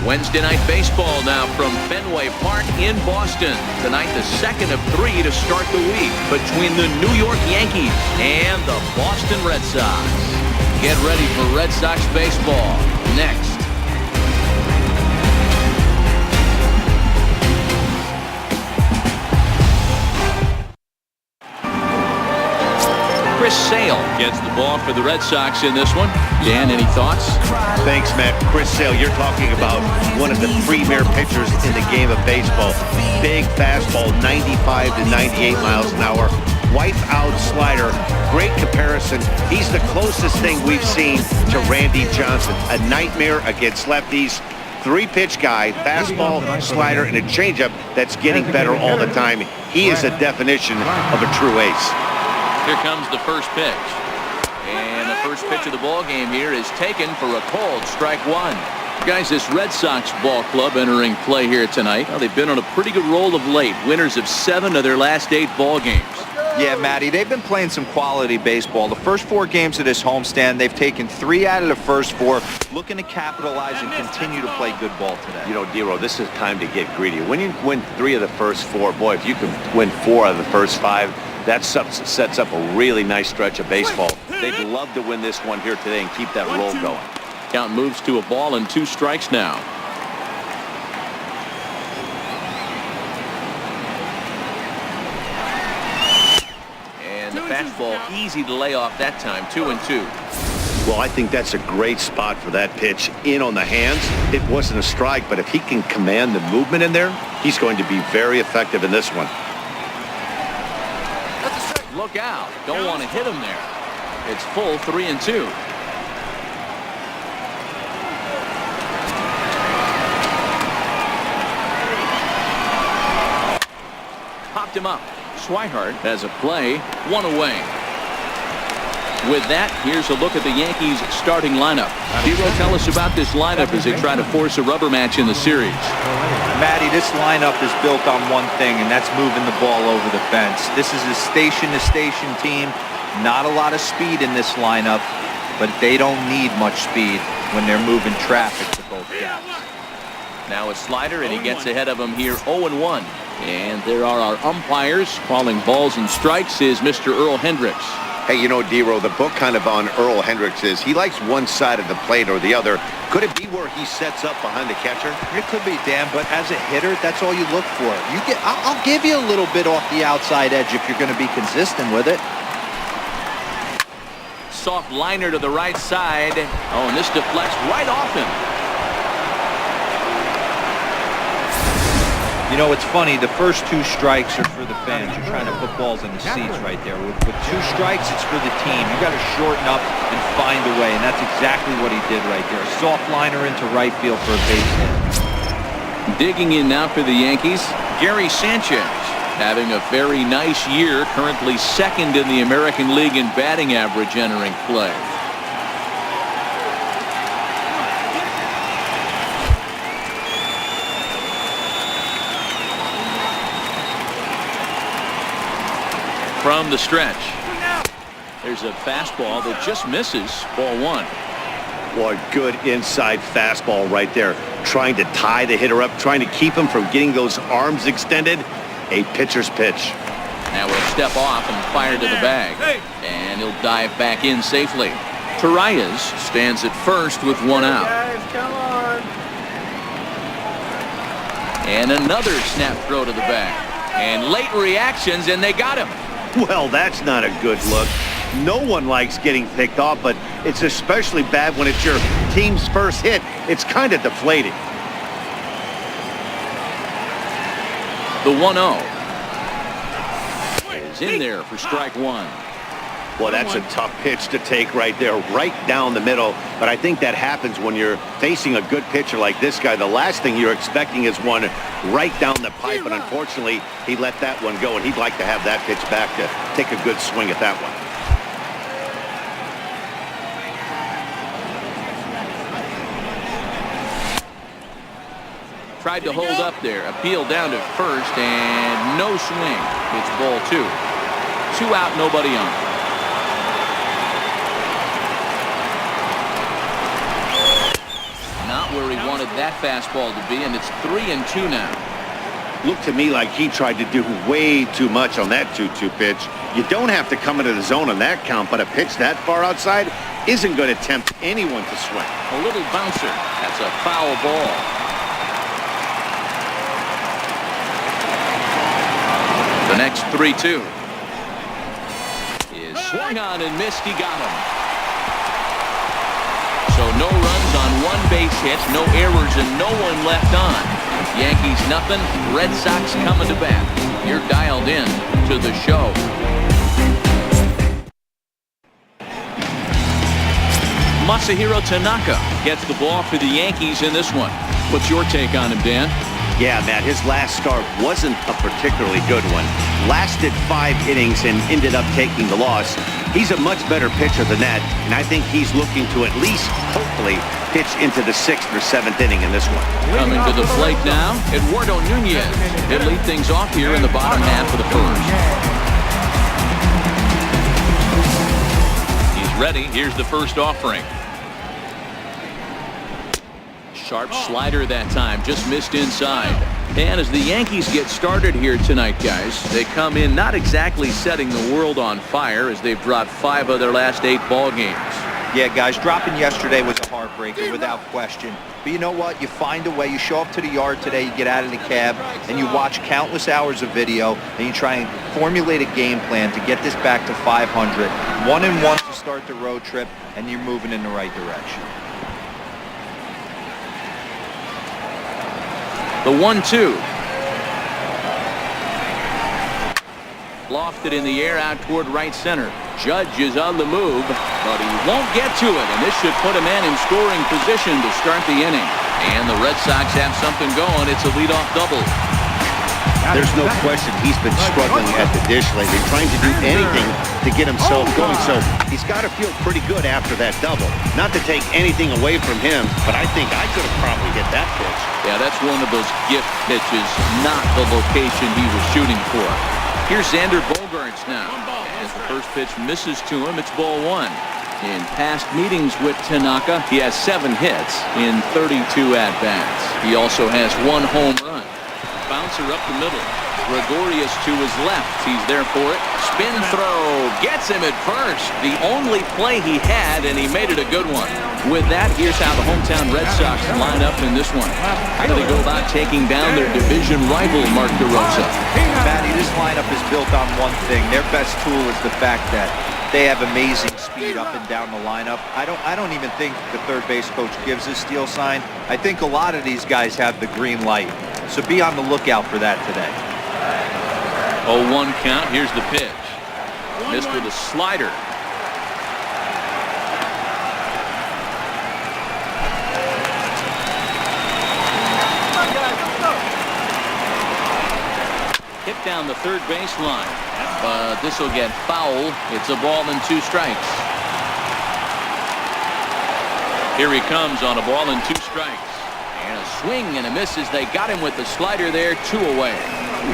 Wednesday night baseball now from Fenway Park in Boston. Tonight, the second of 3 to start the week between the New York Yankees and the Boston Red Sox. Get ready for Red Sox baseball next. Chris Sale gets the ball for the Red Sox in this one. Dan, any thoughts? Thanks, Matt. Chris Sale, you're talking about one of the premier pitchers in the game of baseball. Big fastball, 95 to 98 miles an hour. Wipe out slider. Great comparison. He's the closest thing we've seen to Randy Johnson. A nightmare against lefties. 3-pitch guy, fastball, slider, and a changeup that's getting better all the time. He is a definition of a true ace. Here comes the first pitch. And the first pitch of the ball game here is taken for a called strike one. Guys, this Red Sox ball club entering play here tonight. Well, they've been on a pretty good roll of late. Winners of 7 of their last 8 ball games. Yeah, Matty, they've been playing some quality baseball. The first 4 games of this homestand, they've taken 3 out of the first 4, looking to capitalize and continue to play good ball today. You know, Dero, this is time to get greedy. When you win 3 of the first 4, boy, if you can win 4 out of the first 5, that sets up a really nice stretch of baseball. They'd love to win this one here today and keep that roll going. Count moves to a ball and 2 strikes now. And the fastball easy to lay off that time. 2-2. Well, I think that's a great spot for that pitch. In on the hands. It wasn't a strike, but if he can command the movement in there, he's going to be very effective in this one. Look out. Don't want to hit him there. It's full 3-2. Popped him up. Swihart has a play. 1 away. With that, here's a look at the Yankees starting lineup. Dero, tell us about this lineup as they try to force a rubber match in the series. Matty, this lineup is built on one thing, and that's moving the ball over the fence. This is a station-to-station team. Not a lot of speed in this lineup, but they don't need much speed when they're moving traffic to both gaps. Now a slider, and he gets ahead of him here 0-1. And there are our umpires calling balls and strikes is Mr. Earl Hendricks. Hey, you know, Dero, the book kind of on Earl Hendricks is he likes one side of the plate or the other. Could it be where he sets up behind the catcher? It could be, Dan, but as a hitter, that's all you look for. I'll give you a little bit off the outside edge if you're going to be consistent with it. Soft liner to the right side. Oh, and this deflects right off him. You know, it's funny, the first 2 strikes are for the fans. You're trying to put balls in the seats right there. With 2 strikes, it's for the team. You got to shorten up and find a way, and that's exactly what he did right there. A soft liner into right field for a base hit. Digging in now for the Yankees, Gary Sanchez having a very nice year, currently 2nd in the American League in batting average entering play. From the stretch, there's a fastball that just misses. Ball 1. Boy, good inside fastball right there. Trying to tie the hitter up, trying to keep him from getting those arms extended. A pitcher's pitch. Now we'll step off and fire to the bag. And he'll dive back in safely. Torreyes stands at first with 1 out. And another snap throw to the bag. And late reactions, and they got him. Well, that's not a good look. No one likes getting picked off, but it's especially bad when it's your team's first hit. It's kind of deflating. The 1-0 is in there for strike 1. Well, that's a tough pitch to take right there, right down the middle. But I think that happens when you're facing a good pitcher like this guy. The last thing you're expecting is one right down the pipe, and unfortunately, he let that one go, and he'd like to have that pitch back to take a good swing at that one. Tried to hold up there, appeal down to first, and no swing. It's ball 2. 2 out, nobody on. Not where he wanted that fastball to be, and it's 3-2 now. Looked to me like he tried to do way too much on that 2-2 pitch. You don't have to come into the zone on that count, but a pitch that far outside isn't going to tempt anyone to swing. A little bouncer. That's a foul ball. The next 3-2 is swung on and missed. He got him. So no runs on one base hit, no errors, and no one left on. Yankees nothing, Red Sox coming to bat. You're dialed in to the show. Masahiro Tanaka gets the ball for the Yankees in this one. What's your take on him, Dan? Yeah, Matt, his last start wasn't a particularly good one. Lasted 5 innings and ended up taking the loss. He's a much better pitcher than that, and I think he's looking to at least, hopefully, pitch into the 6th or 7th inning in this one. Coming to the plate now, Eduardo Nunez. He'll lead things off here in the bottom half of the first. He's ready. Here's the first offering. Sharp slider that time, just missed inside. And as the Yankees get started here tonight, guys, they come in not exactly setting the world on fire as they've dropped 5 of their last 8 ball games. Yeah, guys, dropping yesterday was a heartbreaker without question. But you know what? You find a way. You show up to the yard today, you get out of the cab, and you watch countless hours of video, and you try and formulate a game plan to get this back to 500. 1-1 to start the road trip, and you're moving in the right direction. The 1-2. Lofted in the air out toward right center. Judge is on the move, but he won't get to it, and this should put a man in scoring position to start the inning. And the Red Sox have something going. It's a leadoff double. There's no question he's been struggling at the dish lately, trying to do anything to get himself going. So he's got to feel pretty good after that double. Not to take anything away from him, but I think I could have probably hit that pitch. Yeah, that's one of those gift pitches, not the location he was shooting for. Here's Xander Bogaerts now. As the first pitch misses to him, it's ball 1. In past meetings with Tanaka, he has 7 hits in 32 at-bats. He also has 1 home run. Bouncer up the middle. Gregorius to his left. He's there for it. Spin throw. Gets him at first. The only play he had, and he made it a good one. With that, here's how the hometown Red Sox line up in this one. How do they go about taking down their division rival, Mark DeRosa? Matty, this lineup is built on one thing. Their best tool is the fact that they have amazing speed up and down the lineup. I don't even think the third base coach gives a steal sign. I think a lot of these guys have the green light. So be on the lookout for that today. 0-1 count. Here's the pitch. Missed with a slider. Hit down the third baseline. But this will get foul. It's a ball and 2 strikes. Here he comes on a ball and 2 strikes. And a swing and a miss as they got him with the slider there, 2 away.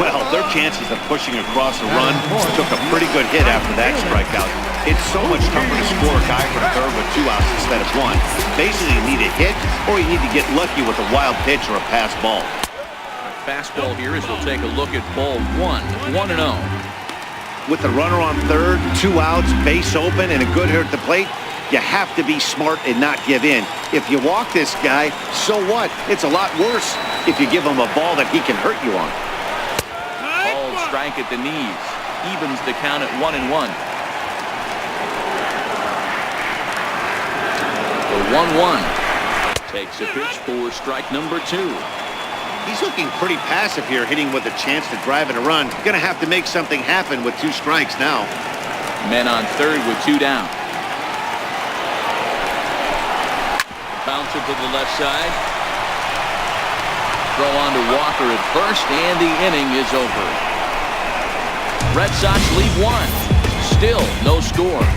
Well, their chances of pushing across a run took a pretty good hit after that strikeout. It's so much tougher to score a guy from third with 2 outs instead of 1. Basically, you need a hit or you need to get lucky with a wild pitch or a pass ball. Fastball here as we'll take a look at ball 1, 1-0. With the runner on third, 2 outs, base open, and a good hitter at the plate, you have to be smart and not give in. If you walk this guy, so what? It's a lot worse if you give him a ball that he can hurt you on. Ball strike at the knees. Evens the count at 1-1. The 1-1 takes a pitch for strike number 2. He's looking pretty passive here, hitting with a chance to drive in a run. Going to have to make something happen with 2 strikes now. Men on third with 2 down. Bouncer to the left side. Throw on to Walker at first, and the inning is over. Red Sox lead 1. Still no score.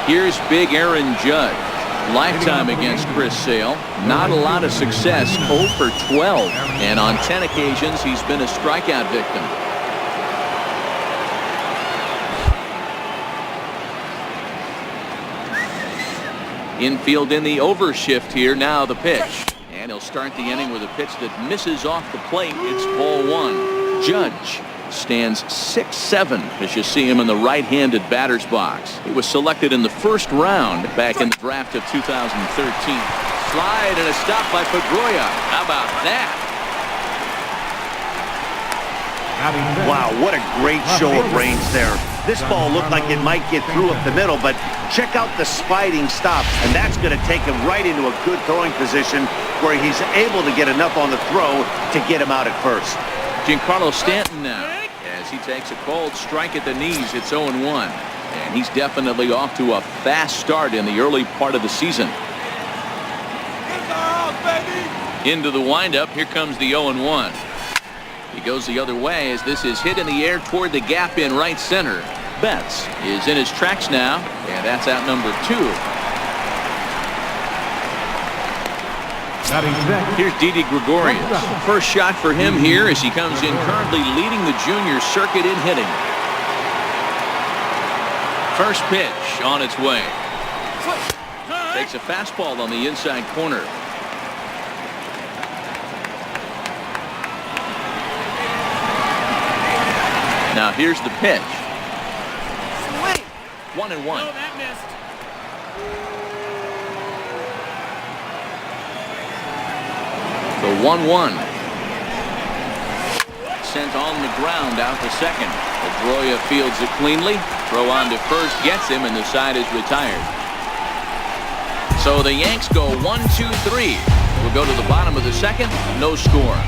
Here's big Aaron Judge. Lifetime against Chris Sale. Not a lot of success. 0 for 12. And on 10 occasions, he's been a strikeout victim. Infield in the overshift here. Now the pitch. And he'll start the inning with a pitch that misses off the plate. It's ball one. Judge stands 6'7" as you see him in the right-handed batter's box. He was selected in the first round back in the draft of 2013. Slide and a stop by Pedroia. How about that? Wow, what a great show of range there. This ball looked like it might get through up the middle, but check out the sliding stop, and that's going to take him right into a good throwing position where he's able to get enough on the throw to get him out at first. Giancarlo Stanton now as he takes a cold strike at the knees. It's 0-1, and he's definitely off to a fast start in the early part of the season. Into the windup. Here comes the 0-1. He goes the other way as this is hit in the air toward the gap in right center. Betts is in his tracks now, and that's out number 2. Here's Didi Gregorius. First shot for him here as he comes in currently leading the junior circuit in hitting. First pitch on its way. Takes a fastball on the inside corner. Now here's the pitch. 1-1. Oh, that missed. The 1-1. Sent on the ground out to second. Pedroia fields it cleanly. Throw on to first gets him, and the side is retired. So the Yanks go 1-2-3. We'll go to the bottom of the second. No score.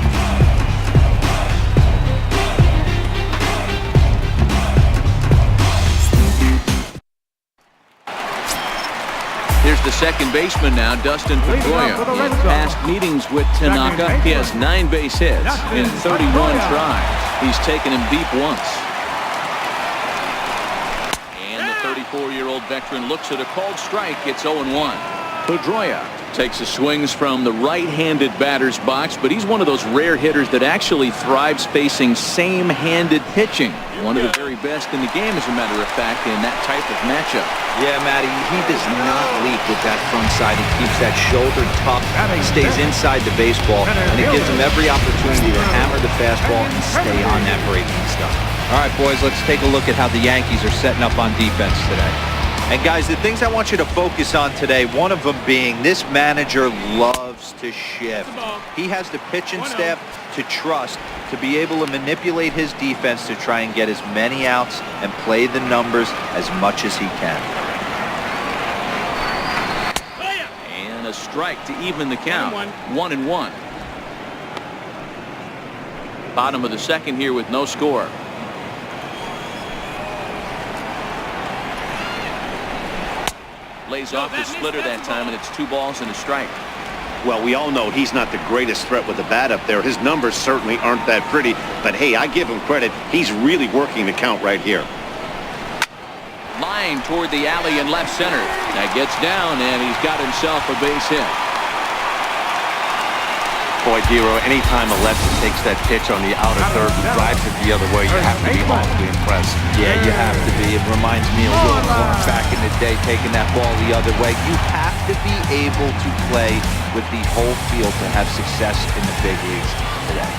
Here's the second baseman now, Dustin Pedroia. In past meetings with Tanaka, he has 9 base hits in 31 tries. He's taken him deep once. And the 34-year-old veteran looks at a called strike. It's 0-1. Pedroia takes the swings from the right-handed batter's box, but he's one of those rare hitters that actually thrives facing same-handed pitching. One of the very best in the game, as a matter of fact, in that type of matchup. Yeah, Matty, he does not leak with that front side. He keeps that shoulder tough. He stays inside the baseball, and it gives him every opportunity to hammer the fastball and stay on that breaking stuff. All right, boys, let's take a look at how the Yankees are setting up on defense today. And guys, the things I want you to focus on today, one of them being this manager loves to shift. He has the pitching staff to trust to be able to manipulate his defense to try and get as many outs and play the numbers as much as he can. And a strike to even the count. 1-1. Bottom of the second here with no score. Lays off the splitter that time, and it's 2 balls and a strike. Well, we all know he's not the greatest threat with the bat up there. His numbers certainly aren't that pretty, but hey, I give him credit. He's really working the count right here. Line toward the alley in left center. That gets down, and he's got himself a base hit. Boy, Dero, anytime a lefty takes that pitch on the outer third and drives it the other way, you have to be awfully impressed. Yeah, you have to be. It reminds me of Will Clark back in the day taking that ball the other way. You have to be able to play with the whole field to have success in the big leagues today.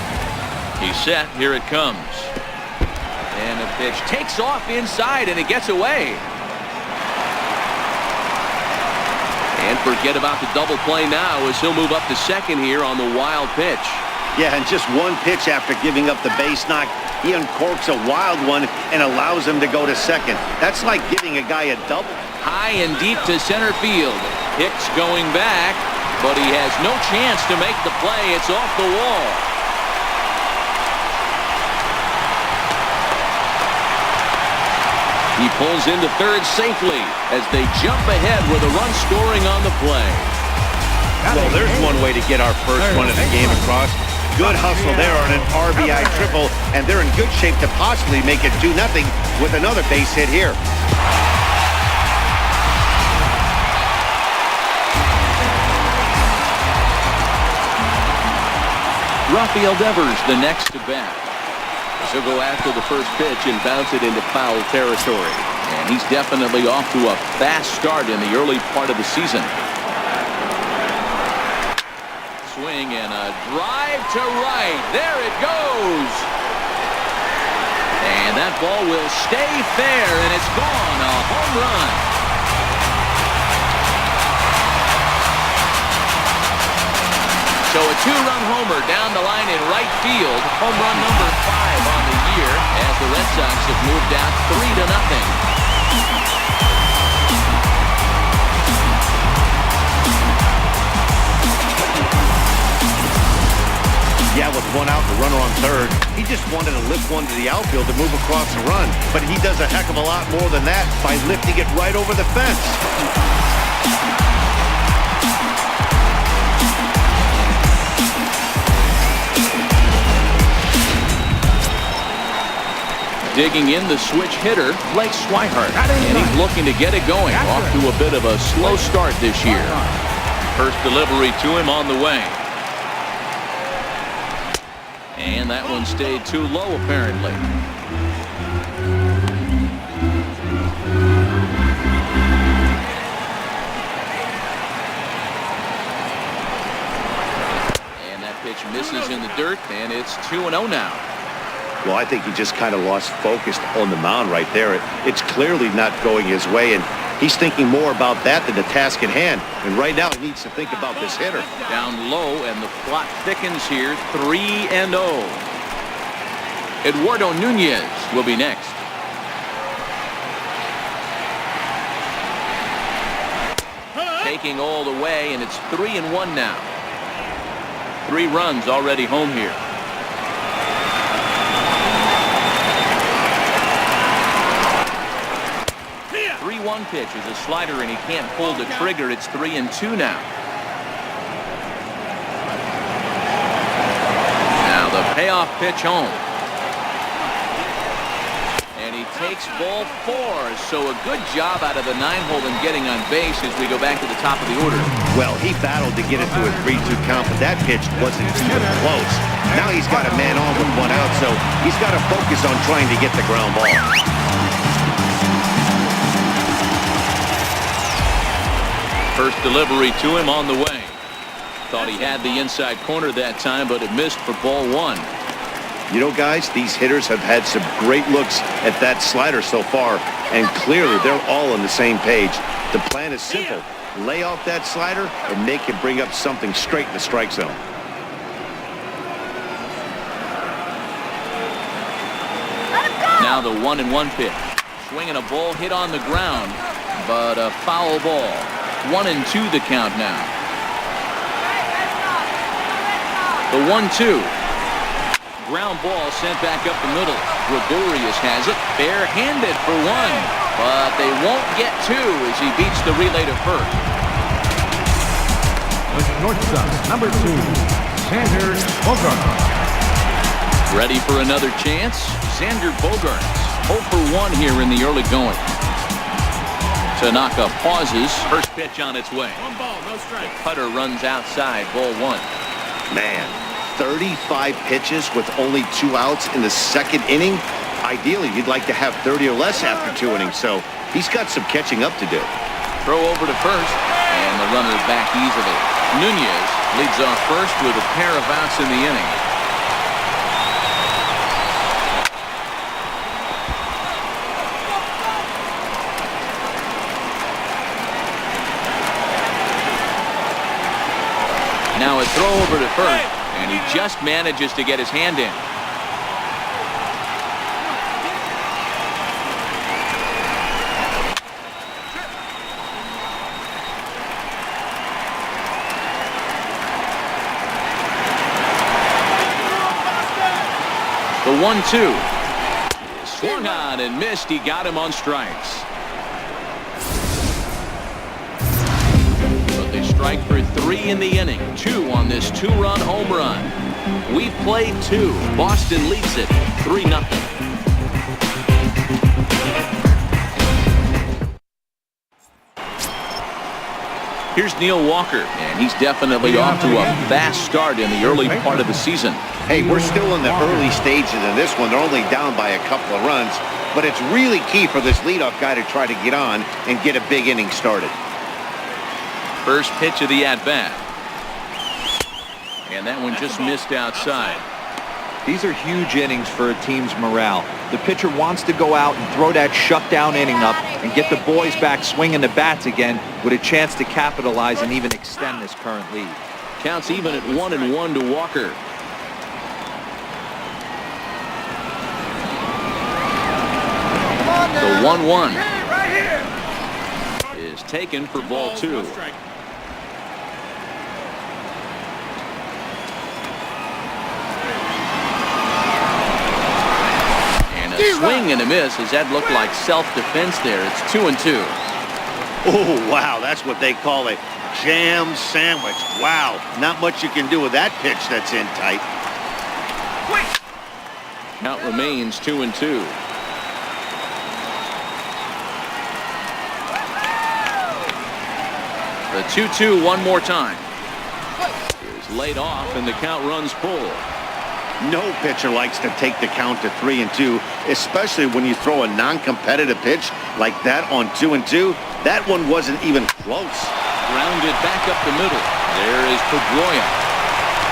He's set. Here it comes. And the pitch takes off inside, and it gets away. And forget about the double play now as he'll move up to second here on the wild pitch. Yeah, and just one pitch after giving up the base knock, he uncorks a wild one and allows him to go to second. That's like giving a guy a double. High and deep to center field. Hicks going back, but he has no chance to make the play. It's off the wall. He pulls into third safely as they jump ahead with a run scoring on the play. Well, there's one way to get our first run of the game across. Good hustle there on an RBI triple, and they're in good shape to possibly make it 2-0 with another base hit here. Rafael Devers the next to bat. He'll go after the first pitch and bounce it into foul territory. And he's definitely off to a fast start in the early part of the season. swing and a drive to right. There it goes. And that ball will stay fair, and it's gone. A home run. So a two-run homer down the line in right field. Home run number 5 on the year as the Red Sox have moved out 3-0. Yeah, with one out, the runner on third, he just wanted to lift one to the outfield to move across the run. But he does a heck of a lot more than that by lifting it right over the fence. Digging in the switch hitter, Blake Swihart, and he's looking to get it going. Off to a bit of a slow start this year. First delivery to him on the way. And that one stayed too low, apparently. And that pitch misses in the dirt, and it's 2-0 now. Well, I think he just kind of lost focus on the mound right there. It's clearly not going his way, and he's thinking more about that than the task at hand. And right now, he needs to think about this hitter. Down low, and the plot thickens here. 3-0. Eduardo Nunez will be next. Taking all the way, and it's 3-1 now. 3 runs already home here. 3-1 pitch is a slider, and he can't pull the trigger. It's 3-2 now. Now the payoff pitch home. And he takes ball 4. So a good job out of the 9-hole in getting on base as we go back to the top of the order. Well, he battled to get it to a 3-2 count, but that pitch wasn't even close. Now he's got a man on with 1 out, so he's got to focus on trying to get the ground ball. First delivery to him on the way. Thought he had the inside corner that time, but it missed for ball 1. You know, guys, these hitters have had some great looks at that slider so far, and clearly they're all on the same page. The plan is simple. Lay off that slider and make him bring up something straight in the strike zone. Now the 1-1 pitch. Swinging a ball hit on the ground, but a foul ball. 1-2 the count now. The 1-2. Ground ball sent back up the middle. Gregorius has it. Barehanded for 1. But they won't get 2 as he beats the relay to first. The shortstop, number 2, Xander Bogaerts. Ready for another chance? Xander Bogaerts. 0 for 1 here in the early going. Tanaka pauses. First pitch on its way. 1 ball, no strike. The cutter runs outside. Ball 1. Man, 35 pitches with only 2 outs in the second inning. Ideally, you'd like to have 30 or less after 2 innings, so he's got some catching up to do. Throw over to first, and the runner back easily. Nunez leads off first with a pair of outs in the inning. Now a throw over to first, and he just manages to get his hand in. The 1-2. Swung on and missed. He got him on strikes. But they strike for 3 in the inning. 2 on this 2-run home run. We've played 2. Boston leads it 3-0. Here's Neil Walker, and he's definitely off to a fast start in the early part of the season. Hey, we're still in the early stages of this one. They're only down by a couple of runs, but it's really key for this leadoff guy to try to get on and get a big inning started. First pitch of the at-bat. And that one just missed outside. These are huge innings for a team's morale. The pitcher wants to go out and throw that shutdown inning up and get the boys back swinging the bats again with a chance to capitalize and even extend this current lead. Counts even at 1-1 to Walker. The 1-1 is taken for ball 2. And a swing and a miss, as that looked like self-defense there. It's 2-2. Oh, wow, that's what they call a jam sandwich. Wow, not much you can do with that pitch that's in tight. Count remains 2-2. The 2-2 one more time. Is laid off and the count runs full. No pitcher likes to take the count to 3-2, especially when you throw a non-competitive pitch like that on 2-2. That one wasn't even close. Grounded back up the middle. There is Pedroia.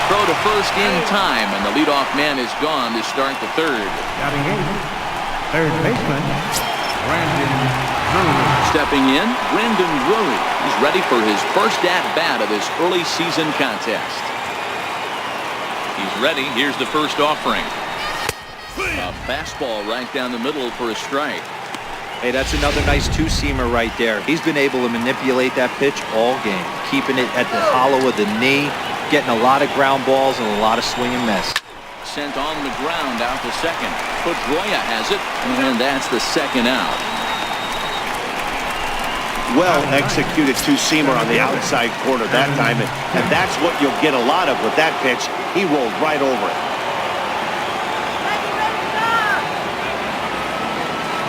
Throw to first in time, and the leadoff man is gone to start the third. Batting eighth, third baseman, Brandon Drury. Stepping in, Brandon Drury. He's ready for his first at-bat of this early season contest. He's ready. Here's the first offering. A fastball right down the middle for a strike. Hey, that's another nice two-seamer right there. He's been able to manipulate that pitch all game, keeping it at the hollow of the knee, getting a lot of ground balls and a lot of swing and miss. Sent on the ground out to second. Pedroia has it, and that's the second out. Well executed two-seamer on the outside corner that time, and that's what you'll get a lot of with that pitch. He rolled right over it.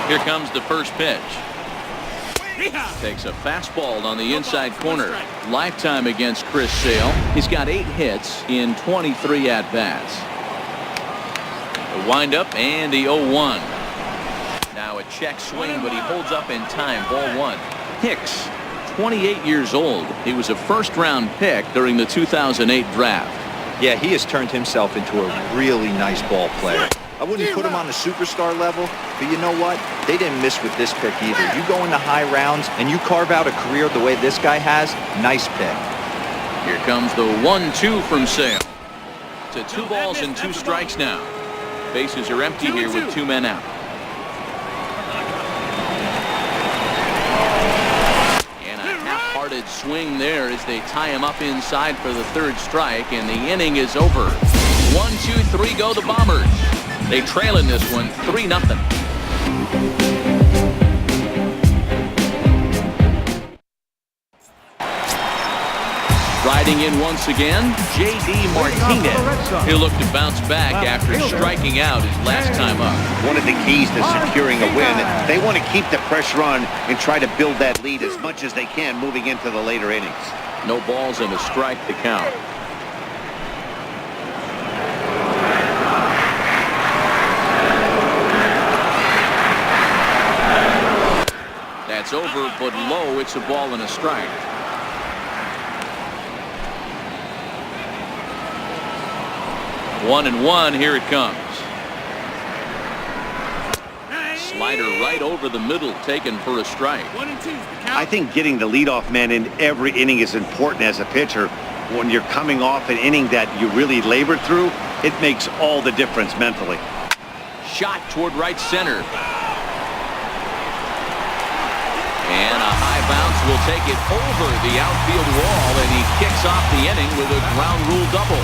Here comes the first pitch. Takes a fastball on the inside corner. Lifetime against Chris Sale. He's got 8 hits in 23 at-bats. The windup and the 0-1. Now a check swing, but he holds up in time. Ball 1. Hicks, 28 years old. He was a first-round pick during the 2008 draft. Yeah, he has turned himself into a really nice ball player. I wouldn't put him on the superstar level, but you know what? They didn't miss with this pick either. You go into high rounds and you carve out a career the way this guy has, nice pick. Here comes the 1-2 from Sale. To 2 balls and 2 strikes now. Bases are empty here with 2 men out. And a half-hearted swing there as they tie him up inside for the 3rd strike, and the inning is over. 1-2-3 go the Bombers. They trail in this one 3-0. Riding in once again, J.D. Martinez. He'll look to bounce back after striking out his last time up. One of the keys to securing a win, they want to keep the pressure on and try to build that lead as much as they can moving into the later innings. No balls and a strike to count. That's over, but low. It's a ball and a strike. One and one. Here it comes. Slider right over the middle, taken for a strike. 1-2. I think getting the leadoff man in every inning is important as a pitcher. When you're coming off an inning that you really labored through, it makes all the difference mentally. Shot toward right center. And a high bounce will take it over the outfield wall, and he kicks off the inning with a ground rule double.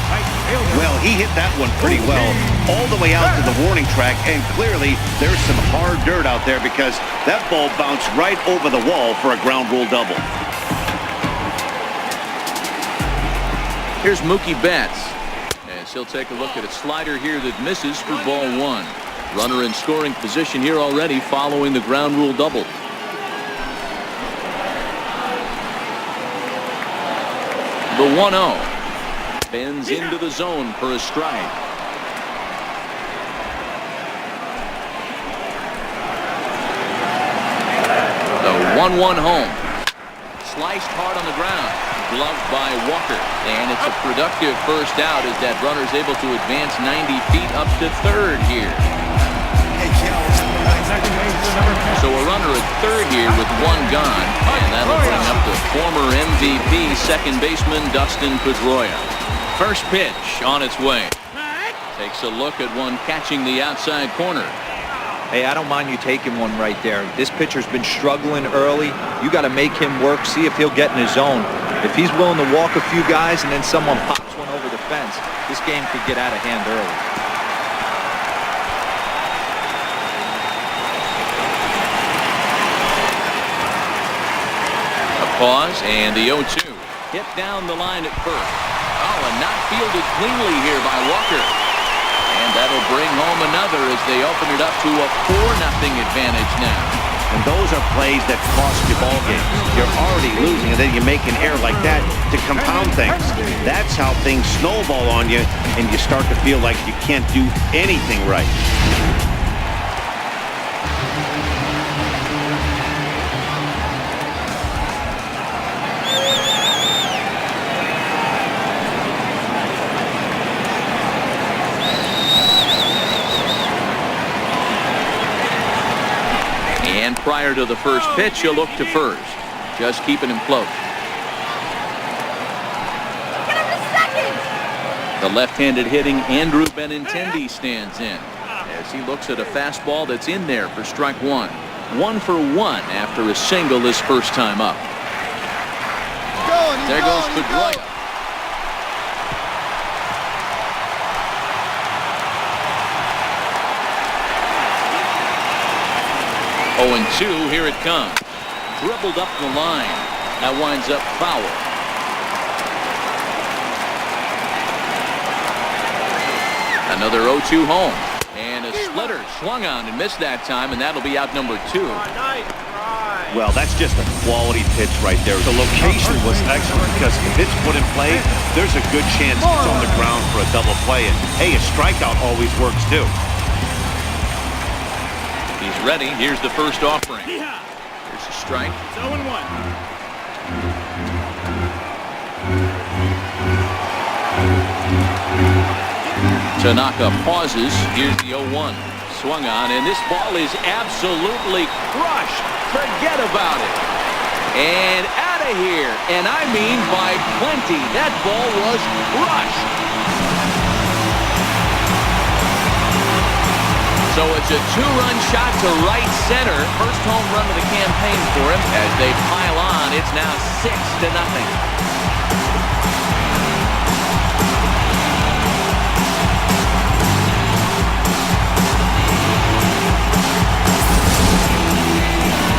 Well, he hit that one pretty well all the way out to the warning track, and clearly there's some hard dirt out there because that ball bounced right over the wall for a ground rule double. Here's Mookie Betts, as he'll take a look at a slider here that misses for ball 1. Runner in scoring position here already following the ground rule double. The 1-0 bends into the zone for a strike. The 1-1 home. Sliced hard on the ground. gloved by Walker. And it's a productive first out as that runner's able to advance 90 feet up to third here. So a runner at third here with one gone, and that'll bring up the former MVP second baseman Dustin Pedroia. First pitch on its way. Takes a look at one catching the outside corner. Hey, I don't mind you taking one right there. This pitcher's been struggling early. You got to make him work, see if he'll get in his zone. If he's willing to walk a few guys and then someone pops one over the fence, this game could get out of hand early. Pause, and the 0-2. Hit down the line at first. Oh, and not fielded cleanly here by Walker. And that'll bring home another as they open it up to a 4-0 advantage now. And those are plays that cost you ball games. You're already losing, and then you make an error like that to compound things. That's how things snowball on you, and you start to feel like you can't do anything right. And prior to the first pitch, you'll look to first. Just keeping him close. The left-handed hitting Andrew Benintendi stands in as he looks at a fastball that's in there for strike one. 1 for 1 after a single his first time up. There goes Pedroia. Oh, and 2, here it comes. Dribbled up the line. That winds up foul. Another 0-2 home. And a splitter swung on and missed that time, and that'll be out number 2. Well, that's just a quality pitch right there. The location was excellent because if it's put in play, there's a good chance it's on the ground for a double play. And, hey, a strikeout always works, too. He's ready. Here's the first offering. Here's a strike. It's 0-1. Tanaka pauses. Here's the 0-1. Swung on, and this ball is absolutely crushed. Forget about it. And out of here. And I mean by plenty. That ball was crushed. So it's a 2-run shot to right center. First home run of the campaign for him. As they pile on, it's now 6-0.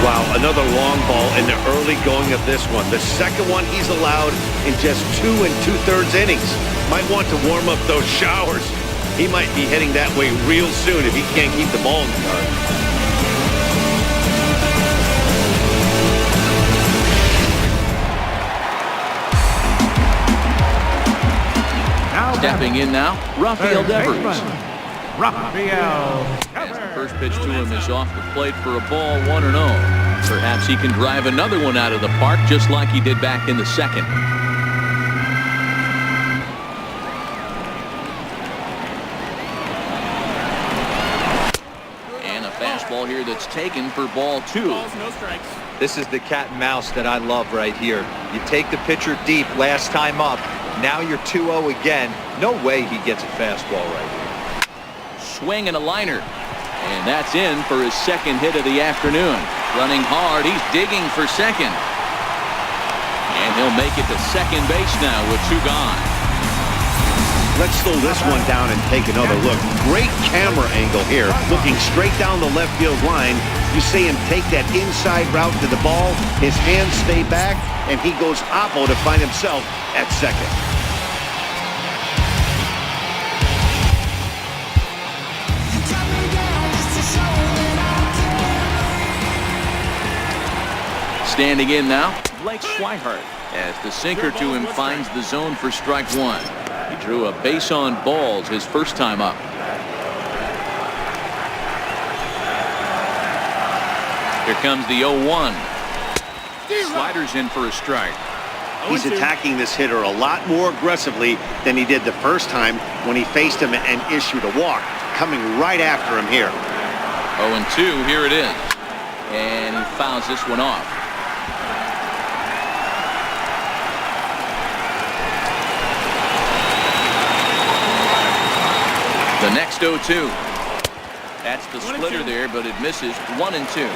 Wow, another long ball in the early going of this one. The second one he's allowed in just 2 2/3 innings. Might want to warm up those showers. He might be heading that way real soon if he can't keep the ball in the yard. Stepping in now, Rafael Devers. Rafael. As the first pitch to him is off the plate for a ball, 1-0. Perhaps he can drive another one out of the park just like he did back in the second. Here that's taken for ball 2. Balls, no strikes. This is the cat and mouse that I love right here. You take the pitcher deep last time up. Now you're 2-0 again. No way he gets a fastball right here. Swing and a liner. And that's in for his second hit of the afternoon. Running hard. He's digging for second. And he'll make it to second base now with 2 gone. Let's slow this one down and take another look. Great camera angle here, looking straight down the left field line. You see him take that inside route to the ball. His hands stay back, and he goes oppo to find himself at second. Standing in now, Blake Swihart, as the sinker to him finds the zone for strike 1. He drew a base on balls his first time up. Here comes the 0-1. Sliders in for a strike. He's attacking this hitter a lot more aggressively than he did the first time when he faced him and issued a walk. Coming right after him here. 0-2, here it is. And he fouls this one off. The next 0-2. That's the splitter there, but it misses. 1-2.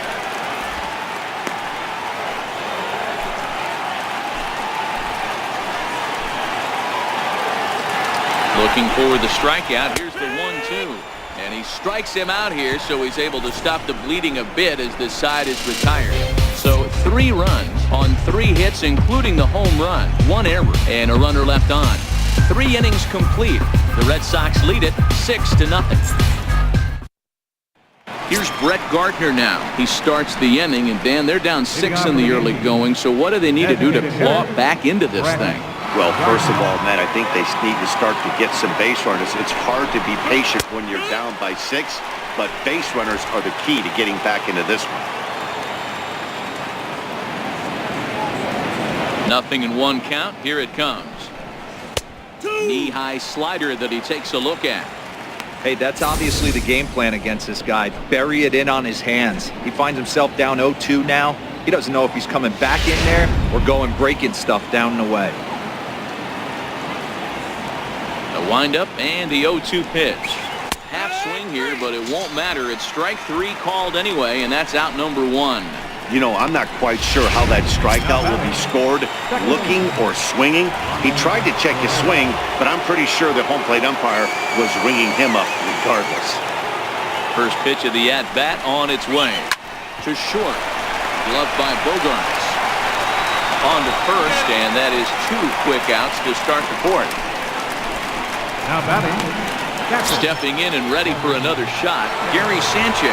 Looking for the strikeout. Here's the 1-2. And he strikes him out here, so he's able to stop the bleeding a bit as this side is retired. So 3 runs on 3 hits, including the home run. 1 error and a runner left on. 3 innings complete. The Red Sox lead it 6-0. Here's Brett Gardner now. He starts the inning, and Dan, they're down 6 in the early going. So what do they need to do to claw back into this thing? Well, first of all, Matt, I think they need to start to get some base runners. It's hard to be patient when you're down by 6, but base runners are the key to getting back into this one. 0-1 count. Here it comes. Knee-high slider that he takes a look at. Hey, that's obviously the game plan against this guy. Bury it in on his hands. He finds himself down 0-2 now. He doesn't know if he's coming back in there or going breaking stuff down and away. The windup and the 0-2 pitch. Half swing here, but it won't matter. It's strike 3 called anyway, and that's out number 1. You know, I'm not quite sure how that strikeout will be scored, looking or swinging. He tried to check his swing, but I'm pretty sure the home plate umpire was ringing him up regardless. First pitch of the at-bat on its way. To short. Gloved by Bogarts. On to first, and that is 2 quick outs to start the 4th. Now batting, Jackson. Stepping in and ready for another shot, Gary Sanchez.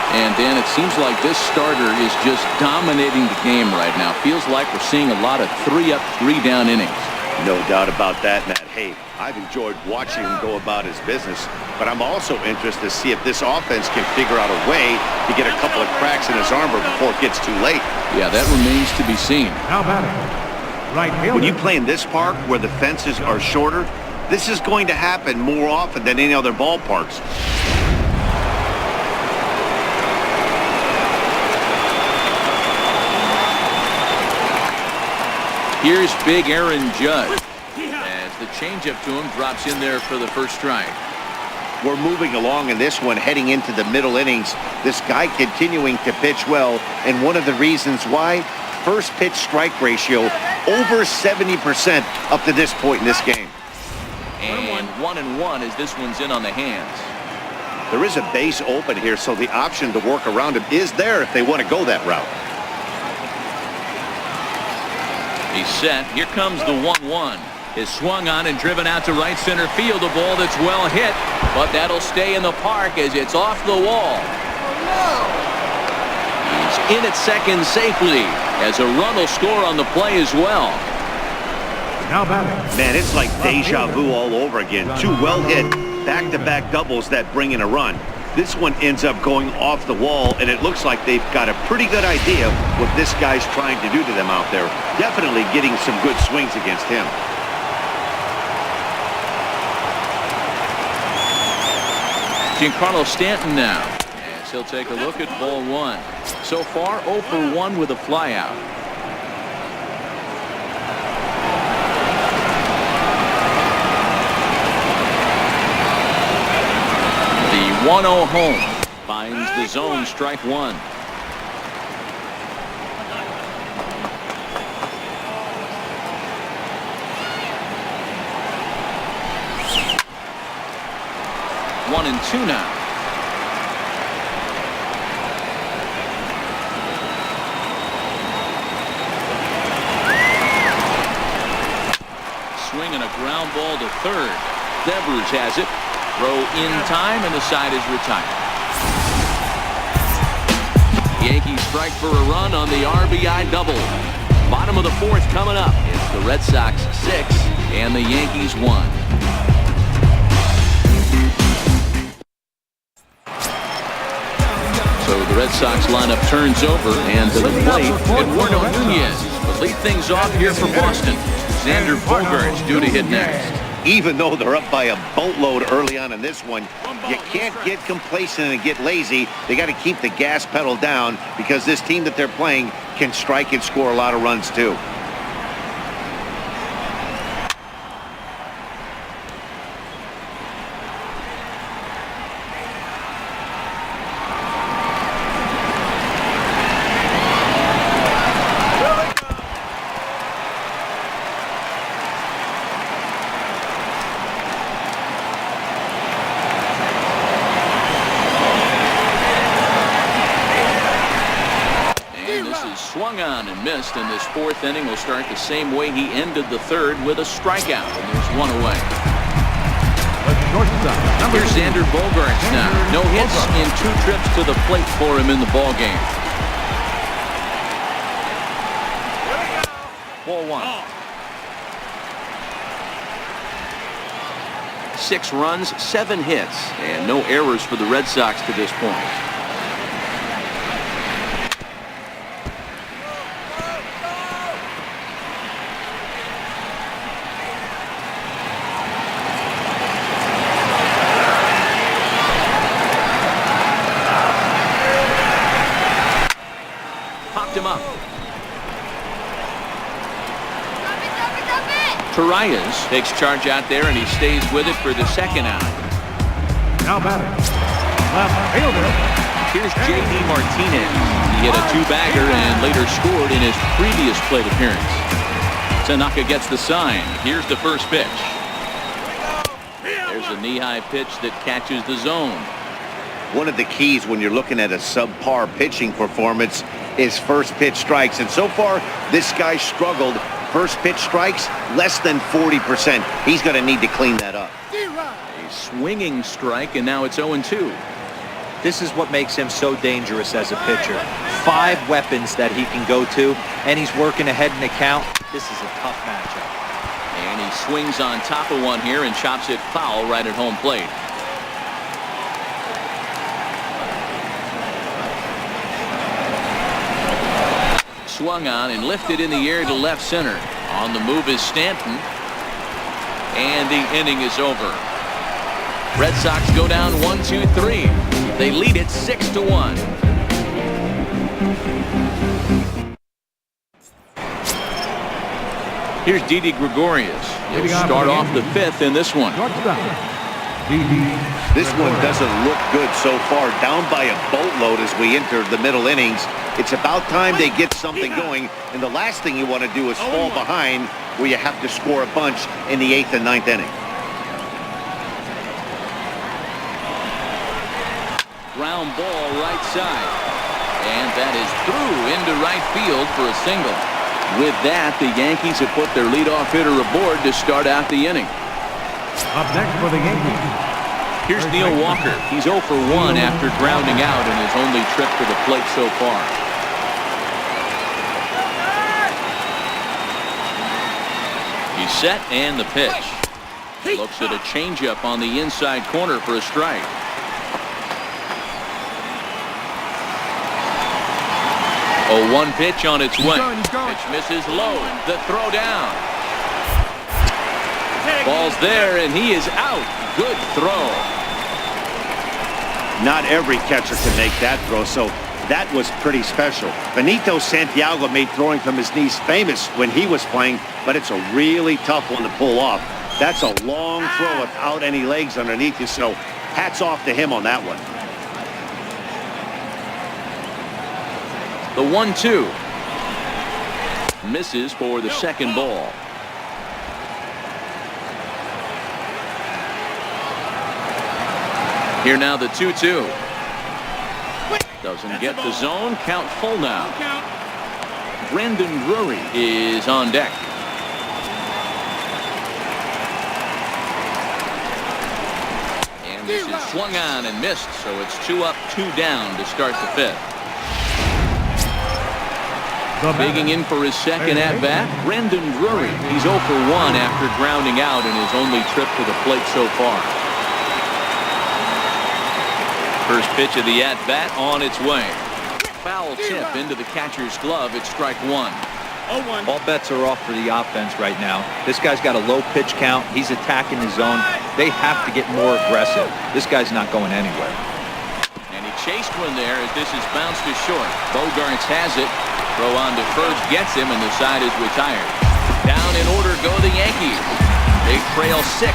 And Dan, it seems like this starter is just dominating the game right now. Feels like we're seeing a lot of 3-up, 3-down innings. No doubt about that, Matt. Hey, I've enjoyed watching him go about his business, but I'm also interested to see if this offense can figure out a way to get a couple of cracks in his armor before it gets too late. Yeah, that remains to be seen. Now batting, right fielder. When you play in this park where the fences are shorter, this is going to happen more often than any other ballparks. Here's big Aaron Judge as the changeup to him drops in there for the first strike. We're moving along in this one, heading into the middle innings. This guy continuing to pitch well, and one of the reasons why, first pitch strike ratio over 70% up to this point in this game. And 1-1 as this one's in on the hands. There is a base open here, so the option to work around him is there if they want to go that route. He's set. Here comes the 1-1. Is swung on and driven out to right center field. A ball that's well hit, but that'll stay in the park as it's off the wall. He's in at second safely as a run will score on the play as well. Now batting. Man, it's like deja vu all over again. 2 well-hit back-to-back doubles that bring in a run. This one ends up going off the wall, and it looks like they've got a pretty good idea what this guy's trying to do to them out there. Definitely getting some good swings against him. Giancarlo Stanton now. As he'll take a look at ball 1. So far, 0 for 1 with a flyout. The 1-0 home finds the zone, strike 1. One and 2 now. Swing and a ground ball to third. Devers has it. Throw in time, and the side is retired. Yankees strike for a run on the RBI double. Bottom of the 4th coming up. It's the Red Sox 6 and the Yankees 1. So the Red Sox lineup turns over, and to the plate, Eduardo Nunez with Lead things off here for Boston. Xander Bogaerts due to hit next. Even though they're up by a boatload early on in this one, you can't get complacent and get lazy. They got to keep the gas pedal down because this team that they're playing can strike and score a lot of runs too. Swung on and missed, and this fourth inning will start the same way he ended the third, with a strikeout, and there's one away. Here's Xander Bogaerts now. No hits in 2 trips to the plate for him in the ball game. Ball 1. 6 runs, 7 hits, and no errors for the Red Sox to this point. Him up. Torreyes takes charge out there, and he stays with it for the second out. Now batting, left fielder. Here's J.D. Martinez. He hit a 2-bagger and later scored in his previous plate appearance. Tanaka gets the sign. Here's the first pitch. There's a knee-high pitch that catches the zone. One of the keys when you're looking at a subpar pitching performance is first pitch strikes. And so far, this guy struggled. First pitch strikes, less than 40%. He's going to need to clean that up. A swinging strike, and now it's 0-2. This is what makes him so dangerous as a pitcher. 5 weapons that he can go to, and he's working ahead in the count. This is a tough matchup. And he swings on top of one here and chops it foul right at home plate. Swung on and lifted in the air to left center. On the move is Stanton. And the inning is over. Red Sox go down 1-2-3. They lead it 6-1. Here's Didi Gregorius. He'll start off the 5th in this one. This one doesn't look good so far. Down by a boatload as we enter the middle innings. It's about time they get something going, and the last thing you want to do is fall behind where you have to score a bunch in the 8th and 9th inning. Ground ball right side. And that is through into right field for a single. With that, the Yankees have put their leadoff hitter aboard to start out the inning. Up next for the Yankees. Here's Neil Walker. He's 0 for 1 after grounding out in his only trip to the plate so far. He's set, and the pitch. Looks at a changeup on the inside corner for a strike. Oh, 1 pitch on its way. Pitch misses low. The throw down. Ball's there, and he is out. Good throw. Not every catcher can make that throw, so that was pretty special. Benito Santiago made throwing from his knees famous when he was playing, but it's a really tough one to pull off. That's a long throw without any legs underneath you, so hats off to him on that one. The 1-2. Misses for the second ball. Here now the 2-2. Doesn't get the zone. Count full now. Brandon Drury is on deck. And this is swung on and missed, so it's 2 up, 2 down to start the 5th. Bigging in for his second at-bat, Brandon Drury. He's 0 for 1 after grounding out in his only trip to the plate so far. First pitch of the at-bat on its way. Foul tip into the catcher's glove. It's strike 1. All bets are off for the offense right now. This guy's got a low pitch count. He's attacking his zone. They have to get more aggressive. This guy's not going anywhere. And he chased one there as this is bounced to short. Bogarts has it. Throw on to first gets him, and the side is retired. Down in order go the Yankees. They trail 6-1.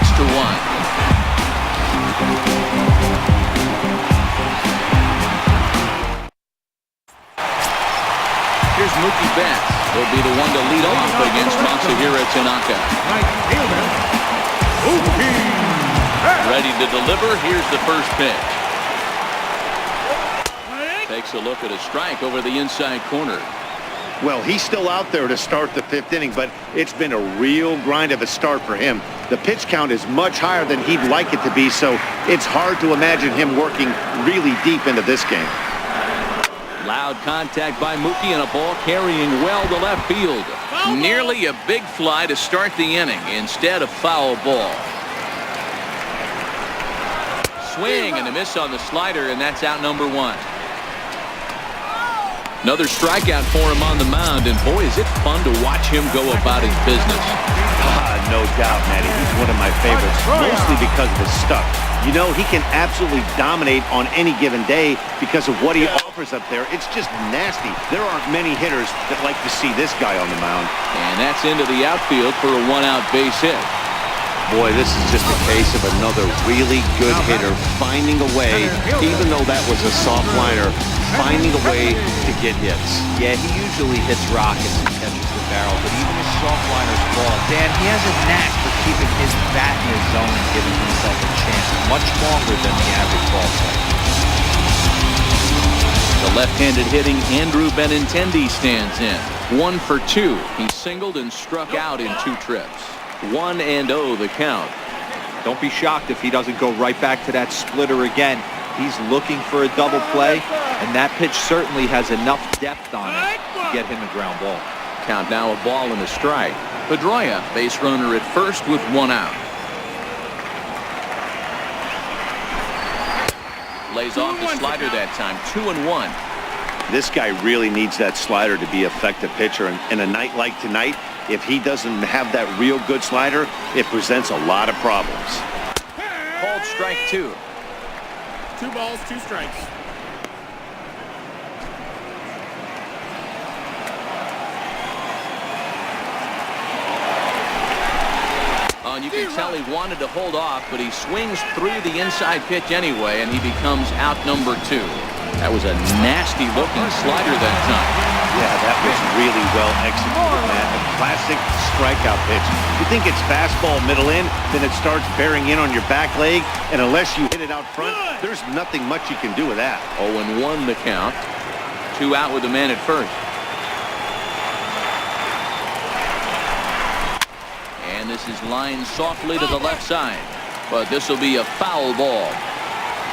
Here's Mookie Betts. He'll be the one to lead off against Masahiro Tanaka. Right fielder, Mookie Betts. Ready to deliver. Here's the first pitch. Takes a look at a strike over the inside corner. Well, he's still out there to start the 5th inning, but it's been a real grind of a start for him. The pitch count is much higher than he'd like it to be, so it's hard to imagine him working really deep into this game. Loud contact by Mookie and a ball carrying well to left field. Nearly a big fly to start the inning. Instead, a foul ball. Swing and a miss on the slider, and that's out number 1. Another strikeout for him on the mound, and boy, is it fun to watch him go about his business. No doubt, Matty. He's one of my favorites, mostly because of his stuff. You know, he can absolutely dominate on any given day because of what he offers up there. It's just nasty. There aren't many hitters that like to see this guy on the mound. And that's into the outfield for a 1-out base hit. Boy, this is just a case of another really good hitter finding a way, even though that was a soft liner, finding a way to get hits. Yeah, he usually hits rockets and catches the barrel, but even his soft liners fall. Dan, he has a knack for keeping his bat in his zone and giving himself a chance much longer than the average ball player. The left-handed hitting Andrew Benintendi stands in. 1 for 2. He singled and struck out in 2 trips. 1-0 the count. Don't be shocked if he doesn't go right back to that splitter again. He's looking for a double play, and that pitch certainly has enough depth on it to get him a ground ball. Count now a ball and a strike. Pedroia, base runner at first with 1 out. Lays off the slider that time. 2-1. This guy really needs that slider to be an effective pitcher. And in a night like tonight, if he doesn't have that real good slider, it presents a lot of problems. Called strike 2. 2 balls, 2 strikes. And you can tell he wanted to hold off, but he swings through the inside pitch anyway, and he becomes out number 2. That was a nasty-looking slider that time. Yeah, that was really well executed, Matt. A classic strikeout pitch. You think it's fastball middle in, then it starts bearing in on your back leg, and unless you hit it out front, there's nothing much you can do with that. 0-1 the count. 2 out with the man at first. And this is lined softly to the left side, but this will be a foul ball.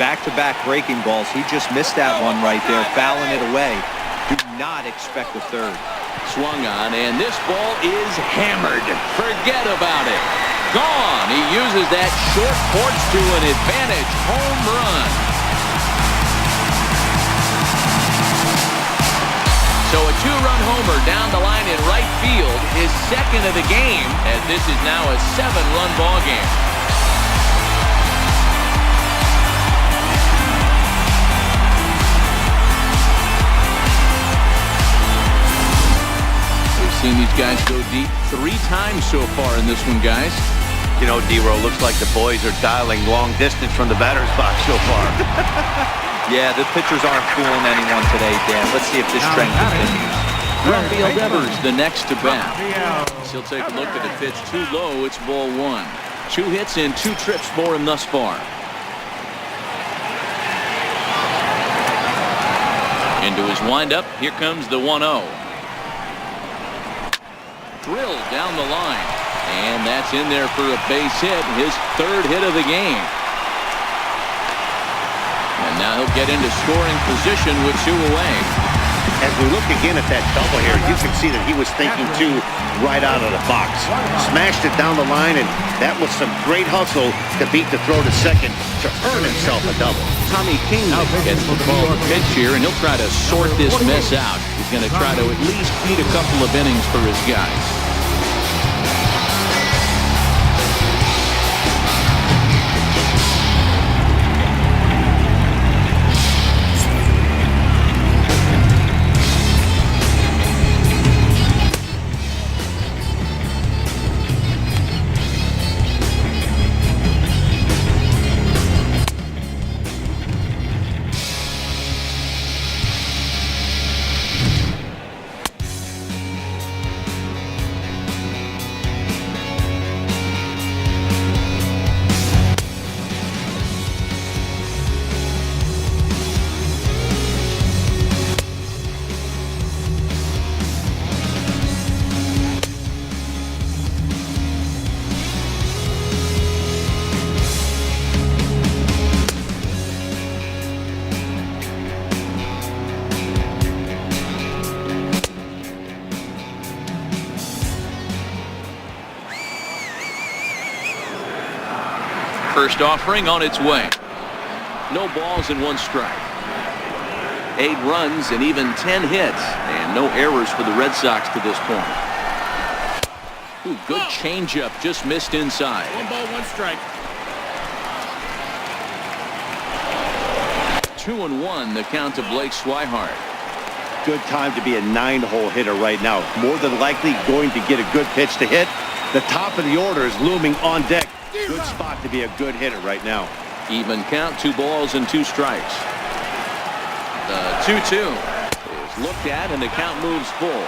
Back-to-back breaking balls. He just missed that one right there, fouling it away. Do not expect a third. Swung on, and this ball is hammered. Forget about it. Gone. He uses that short porch to an advantage home run. So a 2-run homer down the line in right field, his second of the game, as this is now a 7-run ball game. Seen these guys go deep 3 times so far in this one, guys. You know, D-Row, looks like the boys are dialing long distance from the batter's box so far. Yeah, the pitchers aren't fooling anyone today, Dan. Let's see if this trend continues. Rafael Devers, the next to bat. He'll take a look at the pitch too low. It's ball 1. 2 hits and 2 trips for him thus far. Into his windup. Here comes the 1-0. Drilled down the line, and that's in there for a base hit, his 3rd hit of the game. And now he'll get into scoring position with 2 away. As we look again at that double here, you can see that he was thinking too right out of the box. Smashed it down the line, and that was some great hustle to beat the throw to second to earn himself a double. Tommy Kingley gets the ball to pitch here, and he'll try to sort this mess out. He's going to try to at least beat a couple of innings for his guys. First offering on its way. No balls and 1 strike. 8 runs and even 10 hits, and no errors for the Red Sox to this point. Ooh, good changeup, just missed inside. 1 ball, 1 strike. 2-1 the count to Blake Swihart. Good time to be a 9-hole hitter right now. More than likely going to get a good pitch to hit. The top of the order is looming on deck. Good spot to be a good hitter right now. Even count, 2 balls and 2 strikes. The 2-2 is looked at, and the count moves full.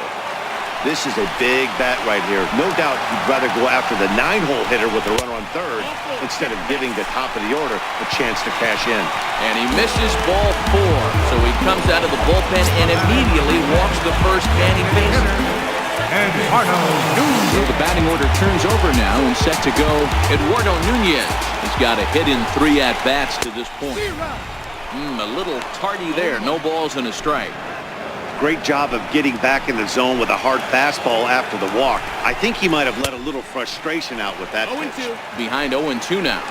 This is a big bat right here. No doubt you'd rather go after the 9-hole hitter with a runner on third instead of giving the top of the order a chance to cash in. And he misses ball 4, so he comes out of the bullpen and immediately walks the first man he faces. So the batting order turns over now, and set to go Eduardo Nunez. He's got a hit in 3 at-bats to this point. A little tardy there. No balls and a strike. Great job of getting back in the zone with a hard fastball after the walk. I think he might have let a little frustration out with that pitch. 0-2. Behind 0-2 now.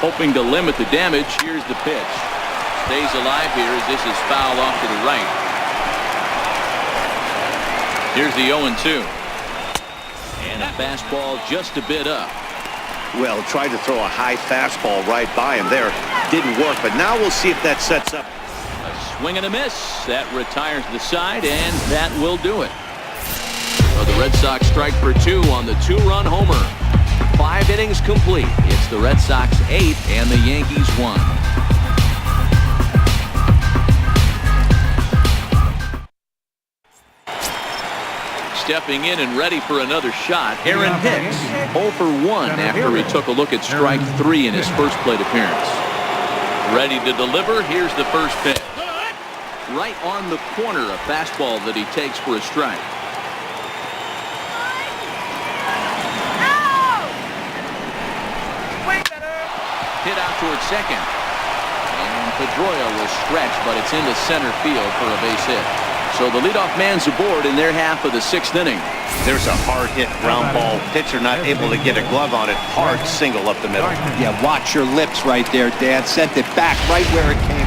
Hoping to limit the damage. Here's the pitch. Stays alive here as this is foul off to the right. Here's the 0-2. And a fastball just a bit up. Well, tried to throw a high fastball right by him there. Didn't work, but now we'll see if that sets up. A swing and a miss. That retires the side, and that will do it. So the Red Sox strike for 2 on the 2-run homer. 5 innings complete. It's the Red Sox 8 and the Yankees 1. Stepping in and ready for another shot, Aaron Hicks, 0 for 1 after he took a look at strike 3 in his first plate appearance. Ready to deliver. Here's the first pitch. Right on the corner, a fastball that he takes for a strike. Hit out towards second. And Pedroia will stretch, but it's into center field for a base hit. So the leadoff man's aboard in their half of the 6th inning. There's a hard hit ground ball. Pitcher not able to get a glove on it. Hard single up the middle. Yeah, watch your lips right there, Dad. Sent it back right where it came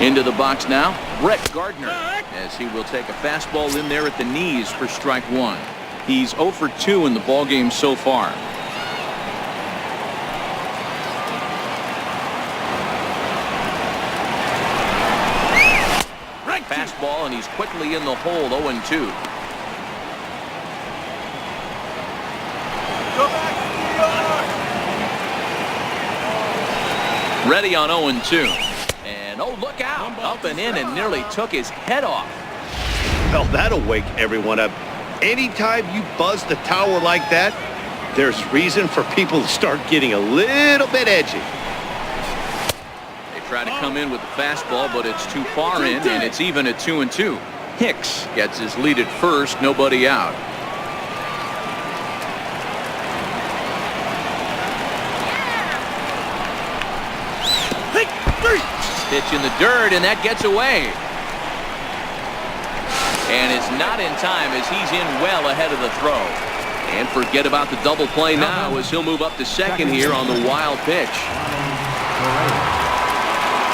from. Into the box now, Brett Gardner, as he will take a fastball in there at the knees for strike 1. He's 0 for 2 in the ballgame so far. Fastball, and he's quickly in the hole. 0-2. Ready on 0-2. And oh, look out. Up and in and nearly took his head off. Well, that'll wake everyone up. Anytime you buzz the tower like that, there's reason for people to start getting a little bit edgy. Try to come in with the fastball, but it's too far in, and it's even at 2-2. Hicks gets his lead at first, nobody out. Pitch in the dirt, and that gets away. and is not in time as he's in well ahead of the throw. And forget about the double play now as he'll move up to second here on the wild pitch.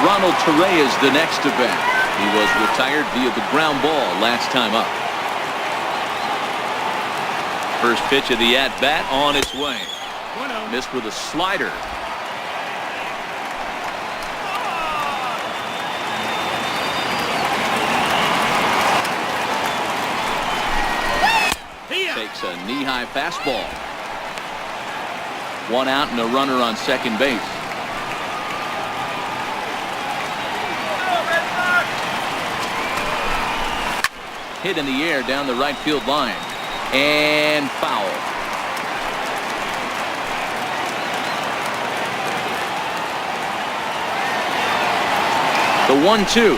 Ronald Torre is the next to bat. He was retired via the ground ball last time up. First pitch of the at-bat on its way. Missed with a slider. Takes a knee-high fastball. One out and a runner on second base. Hit in the air down the right field line. And foul. The 1-2.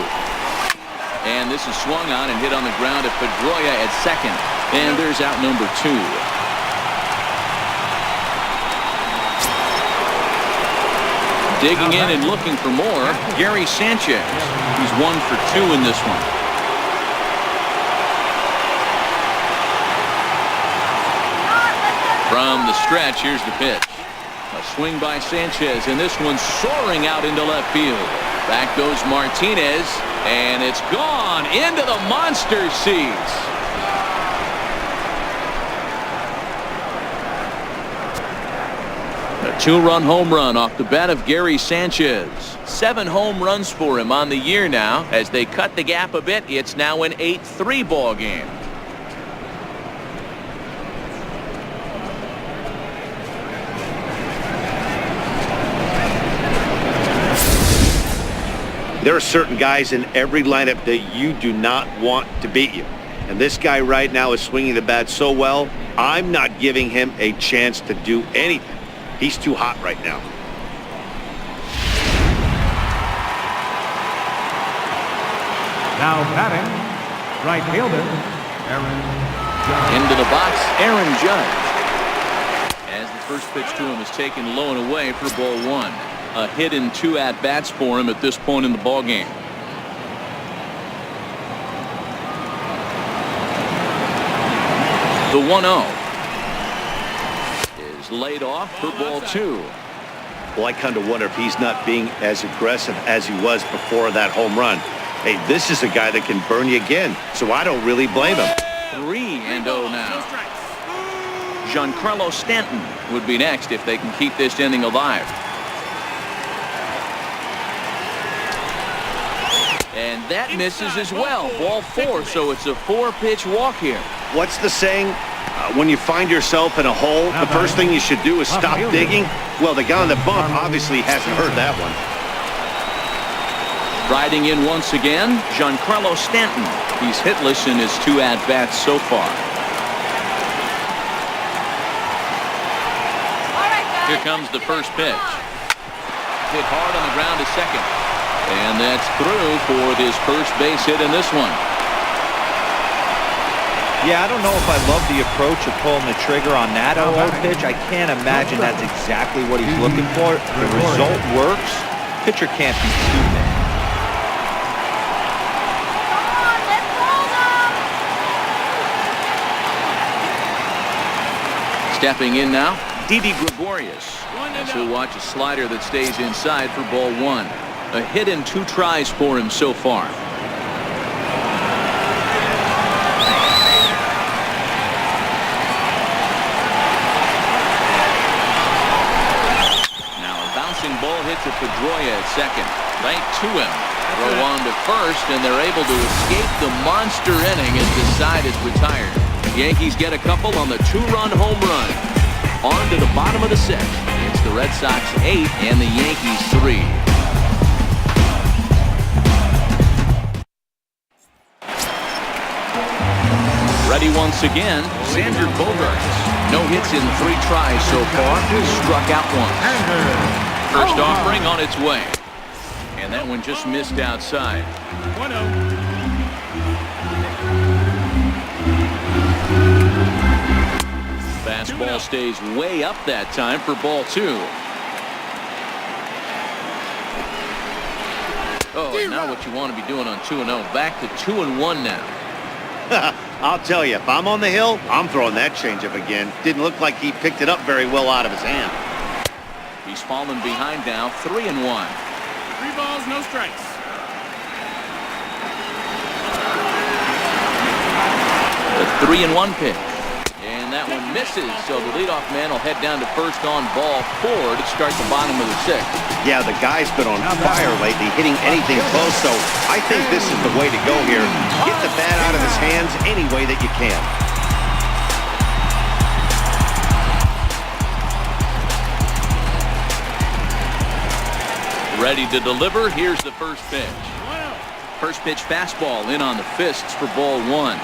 And this is swung on and hit on the ground at Pedroia at second. And there's out number 2. Digging in and looking for more, Gary Sanchez. He's 1 for 2 in this one. From the stretch, here's the pitch. A swing by Sanchez, and this one's soaring out into left field. Back goes Martinez, and it's gone into the monster seats. A 2-run home run off the bat of Gary Sanchez. 7 home runs for him on the year now. As they cut the gap a bit, it's now an 8-3 ball game. There are certain guys in every lineup that you do not want to beat you. And this guy right now is swinging the bat so well, I'm not giving him a chance to do anything. He's too hot right now. Now batting, right fielder, Aaron Judge. Into the box, Aaron Judge. As the first pitch to him is taken low and away for ball 1. A hit in 2 at-bats for him at this point in the ball game. The 1-0 is laid off for ball 2. Well, I kind of wonder if he's not being as aggressive as he was before that home run. Hey, this is a guy that can burn you again, so I don't really blame him. 3-0 now. Giancarlo Stanton would be next if they can keep this inning alive. And that misses as well. Ball 4, so it's a 4-pitch walk here. What's the saying? When you find yourself in a hole, the first thing you should do is stop digging. Well, the guy on the bump obviously hasn't heard that one. Riding in once again, Giancarlo Stanton. He's hitless in his 2 at-bats so far. Here comes the first pitch. Hit hard on the ground to second. And that's through for his first base hit in this one. Yeah, I don't know if I love the approach of pulling the trigger on that 0-0 pitch. I can't imagine that's exactly what he's looking for. The result works. Pitcher can't be too mad. Stepping in now, Didi Gregorius. As he'll watch a slider that stays inside for ball 1. A hit in 2 tries for him so far. Now a bouncing ball hit to Pedroia at second. Right to him. Throw on to first, and they're able to escape the monster inning as the side is retired. The Yankees get a couple on the 2-run home run. On to the bottom of the 6th. It's the Red Sox 8 and the Yankees 3. Ready once again, Xander Bogaerts. No hits in 3 tries so far. He struck out once. First offering on its way. And that one just missed outside. 1-0. Fastball stays way up that time for ball 2. Oh, and now what you want to be doing on 2-0. Back to 2-1 now. I'll tell you, if I'm on the hill, I'm throwing that changeup again. Didn't look like he picked it up very well out of his hand. He's fallen behind now, 3-1. 3 balls, no strikes. The 3-1 pitch. And that one misses, so the leadoff man will head down to first on ball 4 to start the bottom of the 6th. Yeah, the guy's been on fire lately, hitting anything close, so I think this is the way to go here. Get the bat out of his hands any way that you can. Ready to deliver. Here's the first pitch. First pitch fastball in on the fists for ball 1.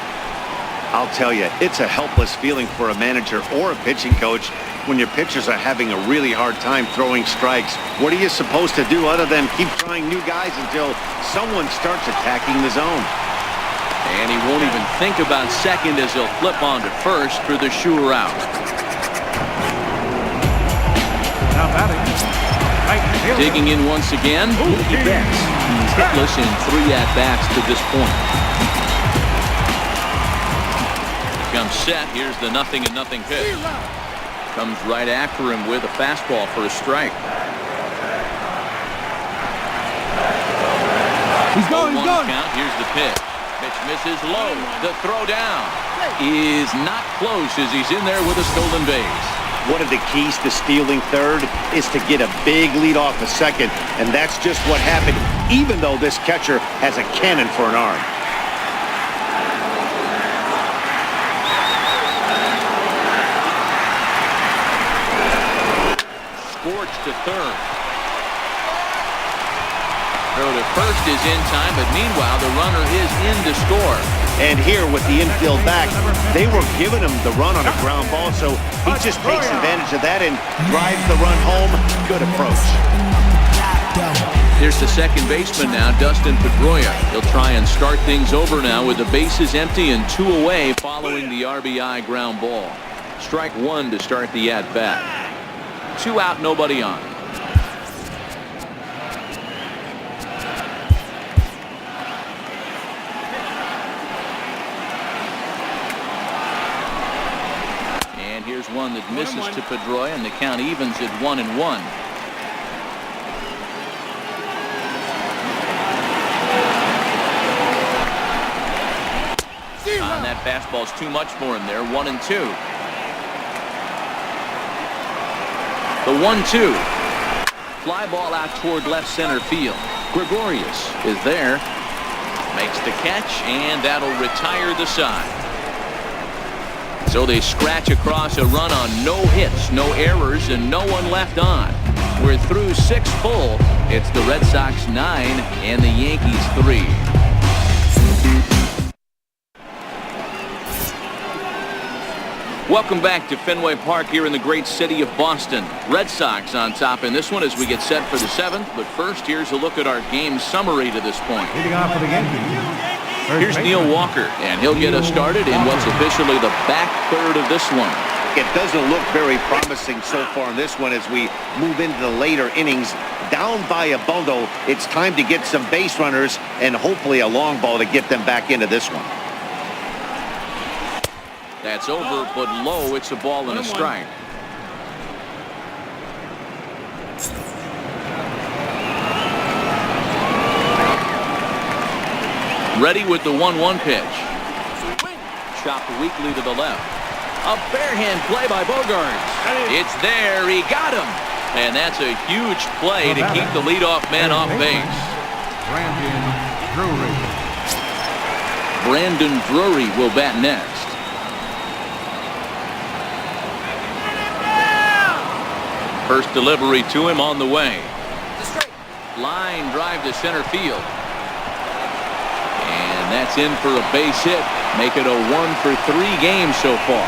I'll tell you, it's a helpless feeling for a manager or a pitching coach when your pitchers are having a really hard time throwing strikes. What are you supposed to do other than keep trying new guys until someone starts attacking the zone? And he won't even think about second as he'll flip on to first for the sure out. Now batting. Right fielder. Digging in once again, Mookie Betts. He's hitless in 3 at-bats to this point. Comes set. Here's the 0-0 pitch. Comes right after him with a fastball for a strike. He's going, he's going. Count. Here's the pitch. Pitch misses low. The throw down is not close as he's in there with a stolen base. One of the keys to stealing third is to get a big lead off a second, and that's just what happened, even though this catcher has a cannon for an arm. Scorched to third. Throw to first is in time, but meanwhile the runner is in to score. And here with the infield back, they were giving him the run on a ground ball, so he just takes advantage of that and drives the run home. Good approach. Here's the second baseman now, Dustin Pedroia. He'll try and start things over now with the bases empty and 2 away following the RBI ground ball. Strike 1 to start the at-bat. 2 out, nobody on. And here's one that misses to Pedroia, and the count evens at 1-1. And that fastball's too much for him there. 1-2. The 1-2. Fly ball out toward left center field. Gregorius is there. Makes the catch, and that'll retire the side. So they scratch across a run on no hits, no errors, and no one left on. We're through 6 full. It's the Red Sox 9 and the Yankees 3. Welcome back to Fenway Park here in the great city of Boston. Red Sox on top in this one as we get set for the 7th. But first, here's a look at our game summary to this point. Leading off for the Yankees. Here's Neil Walker, and he'll get us started in what's officially the back third of this one. It doesn't look very promising so far in this one as we move into the later innings. Down by a bundle, it's time to get some base runners and hopefully a long ball to get them back into this one. That's over, but low. It's a ball and a strike. Ready with the 1-1 pitch. Chopped weakly to the left. A barehand play by Bogarts. It's there. He got him. And that's a huge play to keep the leadoff man off base. Brandon Drury will bat next. First delivery to him on the way. Line drive to center field. And that's in for a base hit. Make it a 1-for-3 game so far.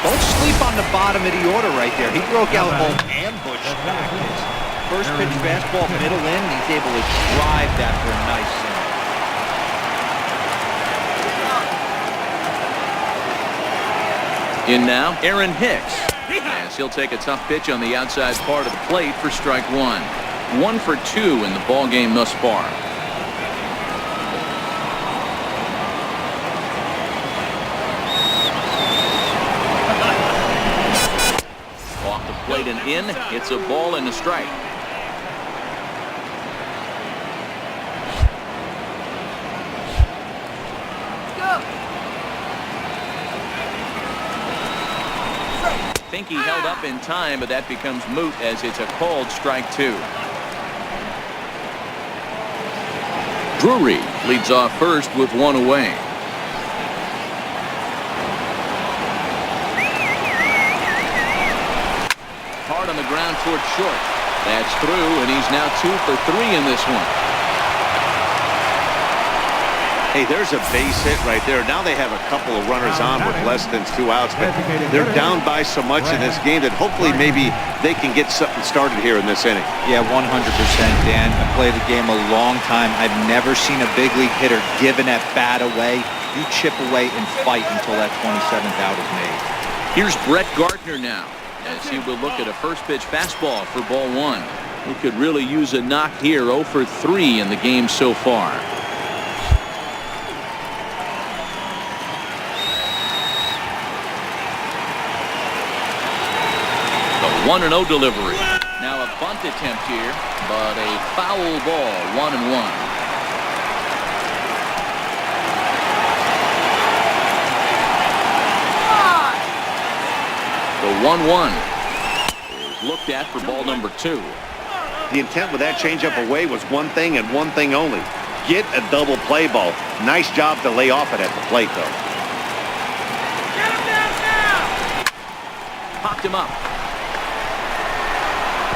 Don't sleep on the bottom of the order right there. He broke out both ambush tactics. First pitch fastball middle in. He's able to drive that for a nice single. In now, Aaron Hicks. As he'll take a tough pitch on the outside part of the plate for strike 1. 1 for 2 in the ball game thus far. plate and in. It's a ball and a strike. I think he held up in time, but that becomes moot as it's a called strike 2. Drury leads off first with 1 away. Hard on the ground towards short. That's through, and he's now 2 for 3 in this one. Hey, there's a base hit right there. Now they have a couple of runners on with less than 2 outs, but they're down by so much in this game that hopefully maybe they can get something started here in this inning. Yeah, 100%, Dan. I played the game a long time. I've never seen a big league hitter give an at-bat away. You chip away and fight until that 27th out is made. Here's Brett Gardner now, as he will look at a first pitch fastball for ball 1. He could really use a knock here. 0 for 3 in the game so far. The 1-0 delivery. Now a bunt attempt here, but a foul ball. 1-1. The 1-1 is looked at for ball number 2. The intent with that changeup away was one thing and one thing only. Get a double play ball. Nice job to lay off it at the plate, though. Get him down now! Popped him up.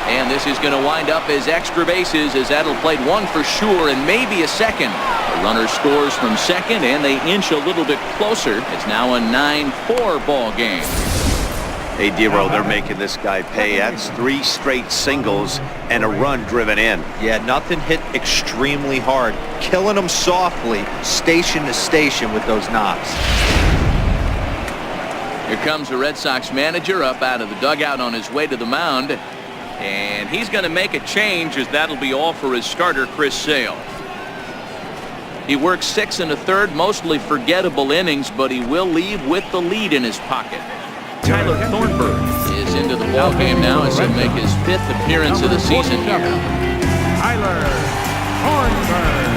And this is going to wind up as extra bases, as that'll play 1 for sure and maybe a second. The runner scores from second, and they inch a little bit closer. It's now a 9-4 ball game. Hey, Dero, they're making this guy pay. That's 3 straight singles and a run driven in. Yeah, nothing hit extremely hard. Killing them softly, station to station with those knocks. Here comes the Red Sox manager up out of the dugout on his way to the mound. And he's going to make a change, as that'll be all for his starter, Chris Sale. He works 6 1/3, mostly forgettable innings, but he will leave with the lead in his pocket. Tyler Thornburg is into the ballgame now as he'll make his 5th appearance of the season here. Tyler Thornburg.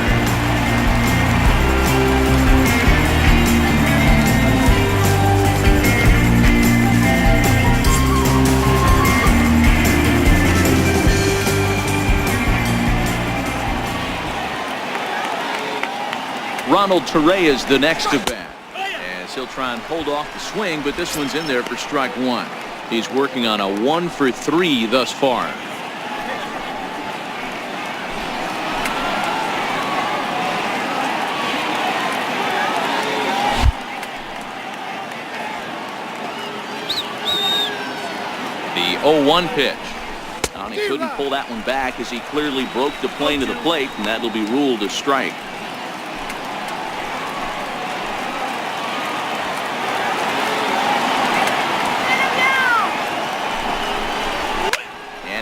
Ronald Torre is the next to bat, as he'll try and hold off the swing, but this one's in there for strike 1. He's working on a 1 for 3 thus far. The 0-1 pitch. And he couldn't pull that one back, as he clearly broke the plane of the plate, and that'll be ruled a strike.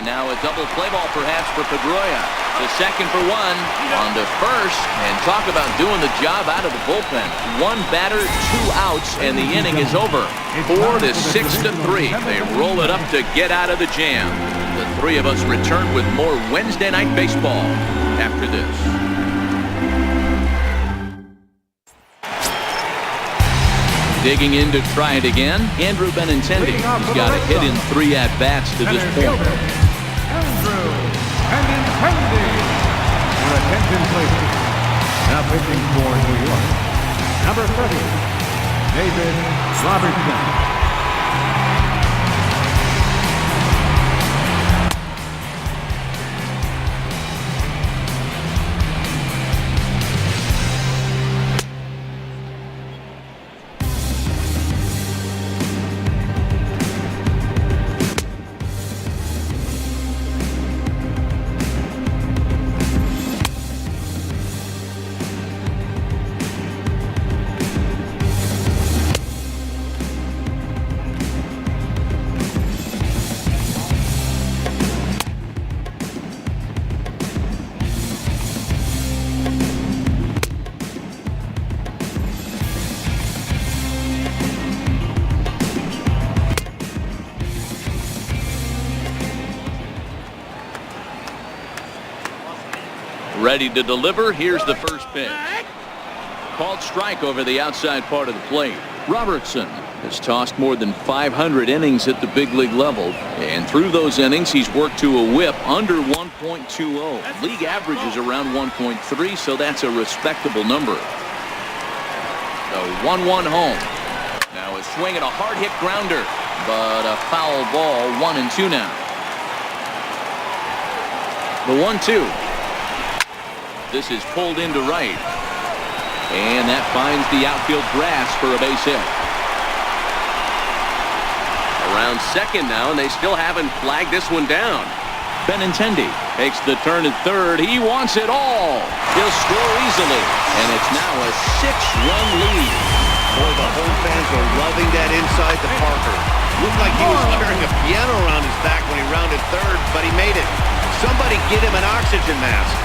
Now a double play ball perhaps for Pedroia. The second for 1, on to first, and talk about doing the job out of the bullpen. 1 batter, 2 outs, and the inning is over. 4 to 6 to 3. They roll it up to get out of the jam. The 3 of us return with more Wednesday Night Baseball after this. Digging in to try it again, Andrew Benintendi. He's got a hit in 3 at-bats to this point. Your attention, please. Now pitching for New York, number 30, David Robertson. Ready to deliver. Here's the first pitch. Called strike over the outside part of the plate. Robertson has tossed more than 500 innings at the big league level, and through those innings he's worked to a whip under 1.20. League average is around 1.3, so that's a respectable number. The 1-1 home. Now a swing and a hard hit grounder, but a foul ball. 1-2 now. The 1-2. This is pulled into right, and that finds the outfield grass for a base hit. Around second now, and they still haven't flagged this one down. Benintendi takes the turn at third. He wants it all. He'll score easily, and it's now a 6-run lead. Boy, the home fans are loving that inside to Parker. Looked like he was carrying a piano around his back when he rounded third, but he made it. Somebody get him an oxygen mask.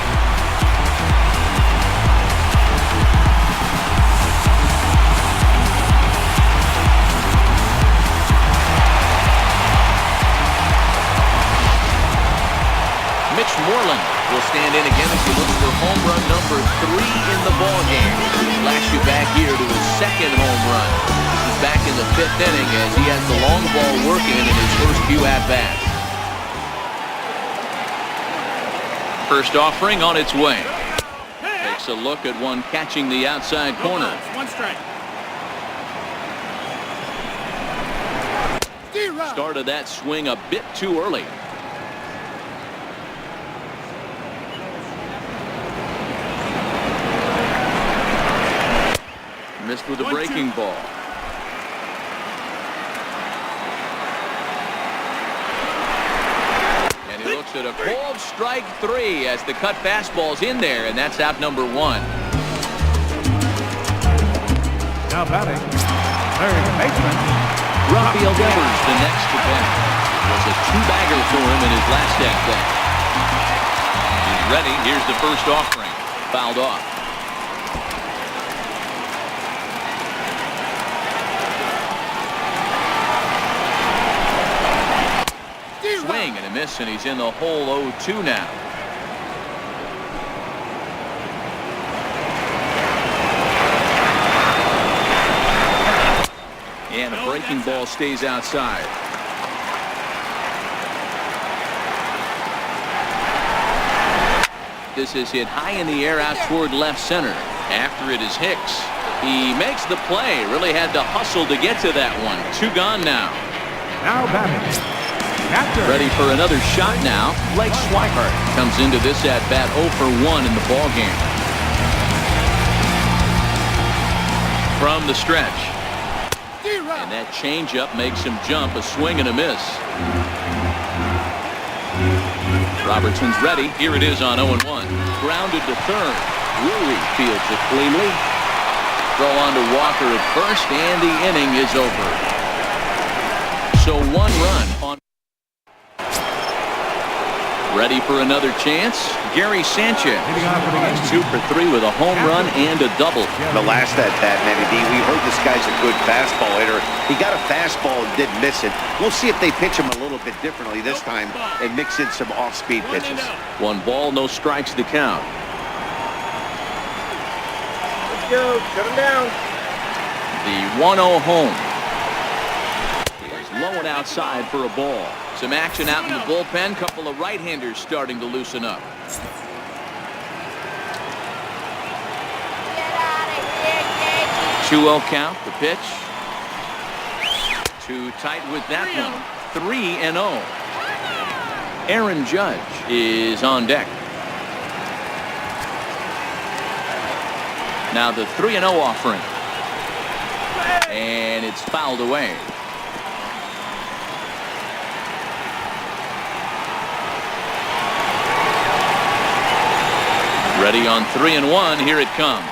Mitch Moreland will stand in again as he looks for home run number 3 in the ballgame. Flash you back here to his second home run. This is back in the 5th inning as he has the long ball working in his first few at-bats. First offering on its way. Takes a look at one catching the outside corner. 1 strike. Started that swing a bit too early. Missed with a breaking ball. And he looks at a called strike 3 as the cut fastball's in there, and that's out number 1. Now batting, third baseman, Rafael Devers the next to bat. Was a 2-bagger for him in his last at-bat. He's ready. Here's the first offering. Fouled off. Swing and a miss, and he's in the hole. 0-2 now. And a breaking ball stays outside. This is hit high in the air out toward left center. After it is Hicks. He makes the play. Really had to hustle to get to that one. 2 gone now. now batting. Catcher. Ready for another shot now. Blake Swihart comes into this at-bat 0 for 1 in the ballgame. From the stretch. And that changeup makes him jump. A swing and a miss. Robertson's ready. Here it is on 0-1. Grounded to third. Rui fields it cleanly. Throw on to Walker at first, and the inning is over. So 1 run on. Ready for another chance. Gary Sanchez. 2 for 3 with a home run and a double. The last at-bat, Manny D, we heard this guy's a good fastball hitter. He got a fastball and did miss it. We'll see if they pitch him a little bit differently this time and mix in some off-speed pitches. 1 ball, no strikes to count. Let's go. Shut him down. The 1-0 home. He's low and outside for a ball. Some action out in the bullpen. Couple of right-handers starting to loosen up. Get out of here, Yankees. 2-0 count. The pitch. Too tight with that one. 3-0. Aaron Judge is on deck. Now the 3-0 offering. And it's fouled away. Ready on 3-1. Here it comes.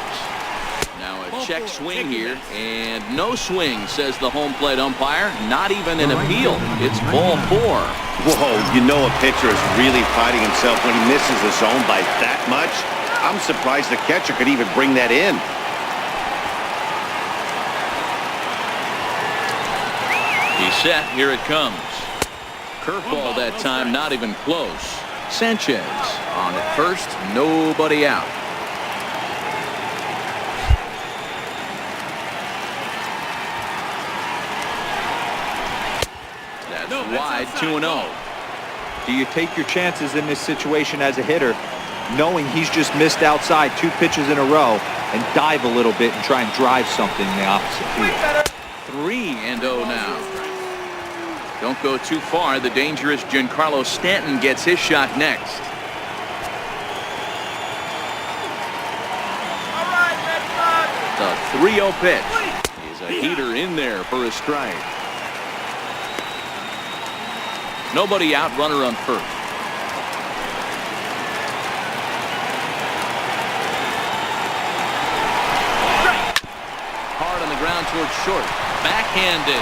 Now a check swing here, and no swing, says the home plate umpire. Not even an appeal. It's ball 4. Whoa, you know a pitcher is really fighting himself when he misses the zone by that much. I'm surprised the catcher could even bring that in. He's set. Here it comes. Curveball that time, not even close. Sanchez on at first, nobody out. That's wide, 2-0. Do you take your chances in this situation as a hitter, knowing he's just missed outside 2 pitches in a row, and dive a little bit and try and drive something in the opposite field? 3-0 now. Don't go too far. The dangerous Giancarlo Stanton gets his shot next. The 3-0 pitch is a heater in there for a strike. Nobody out, runner on first. Hard on the ground towards short. Backhanded.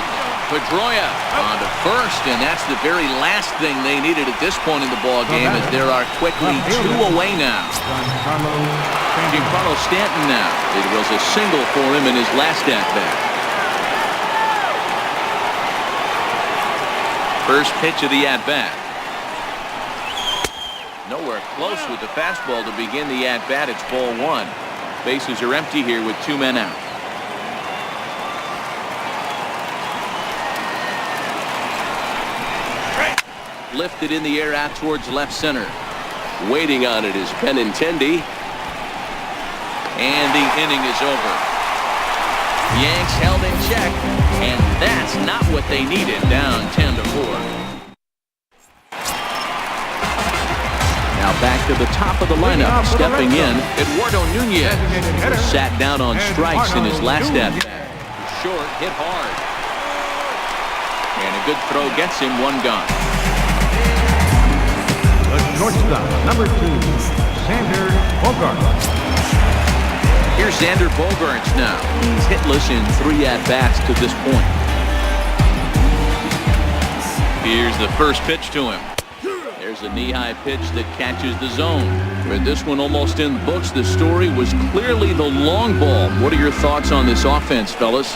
Pedroia on to first, and that's the very last thing they needed at this point in the ball game, as there are quickly 2 away now. Giancarlo Stanton now. It was a single for him in his last at-bat. First pitch of the at-bat. Nowhere close with the fastball to begin the at-bat. It's ball 1. Bases are empty here with 2 men out. Lifted in the air out towards left center. Waiting on it is Benintendi. And the inning is over. Yanks held in check, and that's not what they needed, down 10-4. Now back to the top of the lineup, stepping in, Eduardo Nunez, who sat down on strikes in his last at-bat. Short, hit hard. And a good throw gets him, 1 gone. The shortstop, number 2, Xander Bogaerts. Here's Xander Bogaerts now. He's hitless in 3 at-bats to this point. Here's the first pitch to him. There's a knee-high pitch that catches the zone. But this one almost in the books. The story was clearly the long ball. What are your thoughts on this offense, fellas?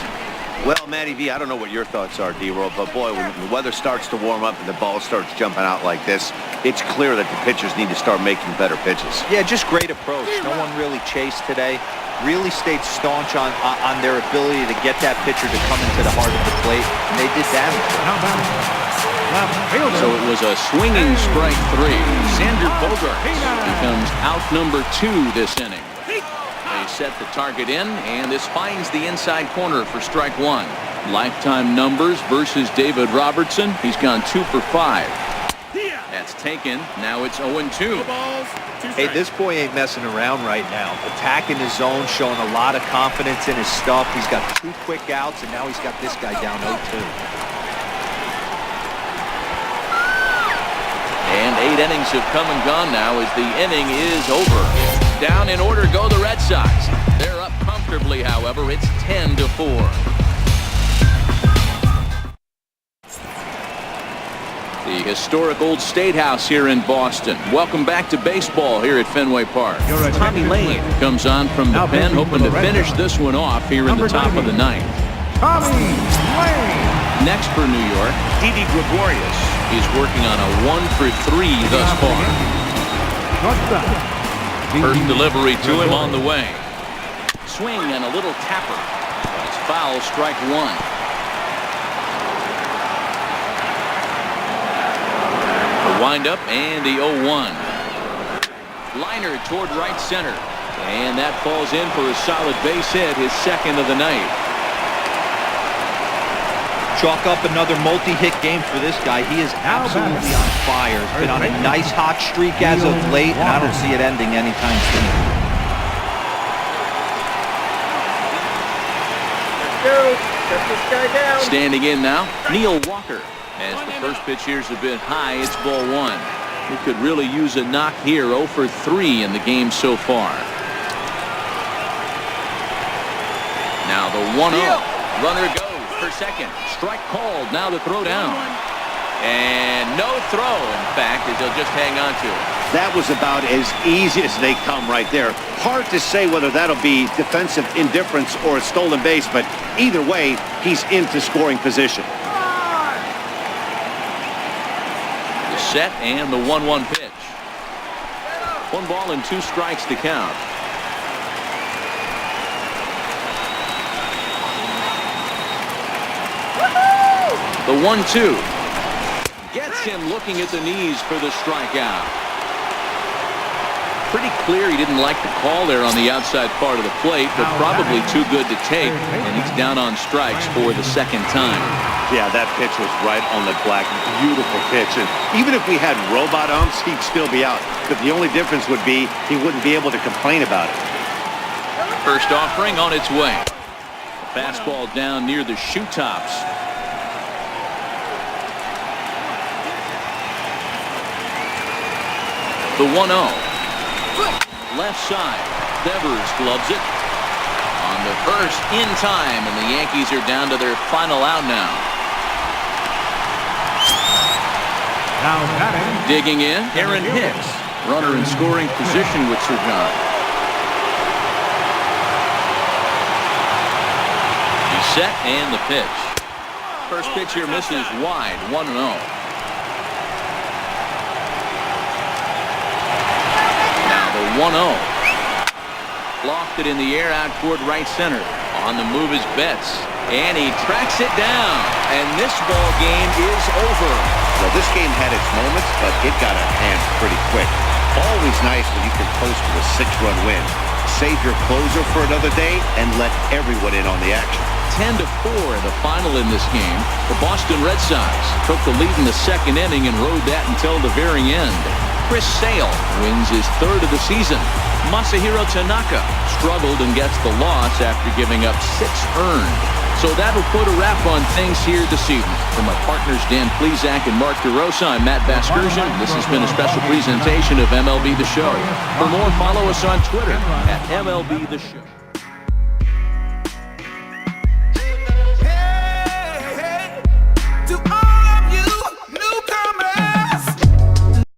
Well, Matty V, I don't know what your thoughts are, D-Roll, but boy, when the weather starts to warm up and the ball starts jumping out like this, it's clear that the pitchers need to start making better pitches. Yeah, just great approach. No one really chased today. Really stayed staunch on their ability to get that pitcher to come into the heart of the plate, and they did damage. So it was a swinging strike 3. Xander Bogaerts becomes out number 2 this inning. They set the target in, and this finds the inside corner for strike 1. Lifetime numbers versus David Robertson. He's gone 2 for 5. That's taken. Now it's 0-2. Hey, this boy ain't messing around right now. Attacking his zone, showing a lot of confidence in his stuff. He's got 2 quick outs, and now he's got this guy down 0-2. And 8 innings have come and gone now as the inning is over. Down in order go the Red Sox. They're up comfortably, however. It's 10-4. The historic old State House here in Boston. Welcome back to baseball here at Fenway Park. Tommy Lane comes on from the pen, hoping to finish this one off here in the top of the 9th. Tommy Lane. Next for New York, Didi Gregorius. He's working on a 1 for 3 thus far. First delivery to him on the way. Swing and a little tapper. It's foul, strike 1. The windup and the 0-1. Liner toward right center. And that falls in for a solid base hit, his 2nd of the night. Chalk up another multi-hit game for this guy. He is absolutely on fire. He's been on a nice hot streak as of late, and I don't see it ending anytime soon. Let's go. Shut this guy down. Standing in now, Neil Walker. As the first pitch here's a bit high, it's ball 1. He could really use a knock here. 0 for 3 in the game so far. Now the 1-0. Runner goes for second. Strike called. Now the throw down. And no throw, in fact, as they'll just hang on to it. That was about as easy as they come right there. Hard to say whether that'll be defensive indifference or a stolen base, but either way, he's into scoring position. The set and the 1-1 pitch. 1 ball and 2 strikes to count. The 1-2 gets him looking at the knees for the strikeout. Pretty clear he didn't like the call there on the outside part of the plate, but probably too good to take, and he's down on strikes for the second time. Yeah, that pitch was right on the black. Beautiful pitch. And even if we had robot umps, he'd still be out. But the only difference would be he wouldn't be able to complain about it. First offering on its way. A fastball down near the shoe tops. The 1-0. Left side. Devers gloves it. On the first in time, and the Yankees are down to their final out now. Now batting. Digging in, Aaron Hicks. Runner in scoring position with Sir John. He's set, and the pitch. First pitch here misses wide, 1-0. Now the 1-0. Lofted in the air out toward right center. On the move is Betts, and he tracks it down, and this ball game is over. Well, this game had its moments, but it got out of hand pretty quick. Always nice when you can post to a 6-run win. Save your closer for another day and let everyone in on the action. 10-4 the final in this game. The Boston Red Sox took the lead in the second inning and rode that until the very end. Chris Sale wins his 3rd of the season. Masahiro Tanaka struggled and gets the loss after giving up 6 earned. So that'll put a wrap on things here this evening. From our partners Dan Plesac and Mark DeRosa, I'm Matt Vasgersian. This has been a special presentation of MLB The Show. For more, follow us on Twitter at MLB The Show.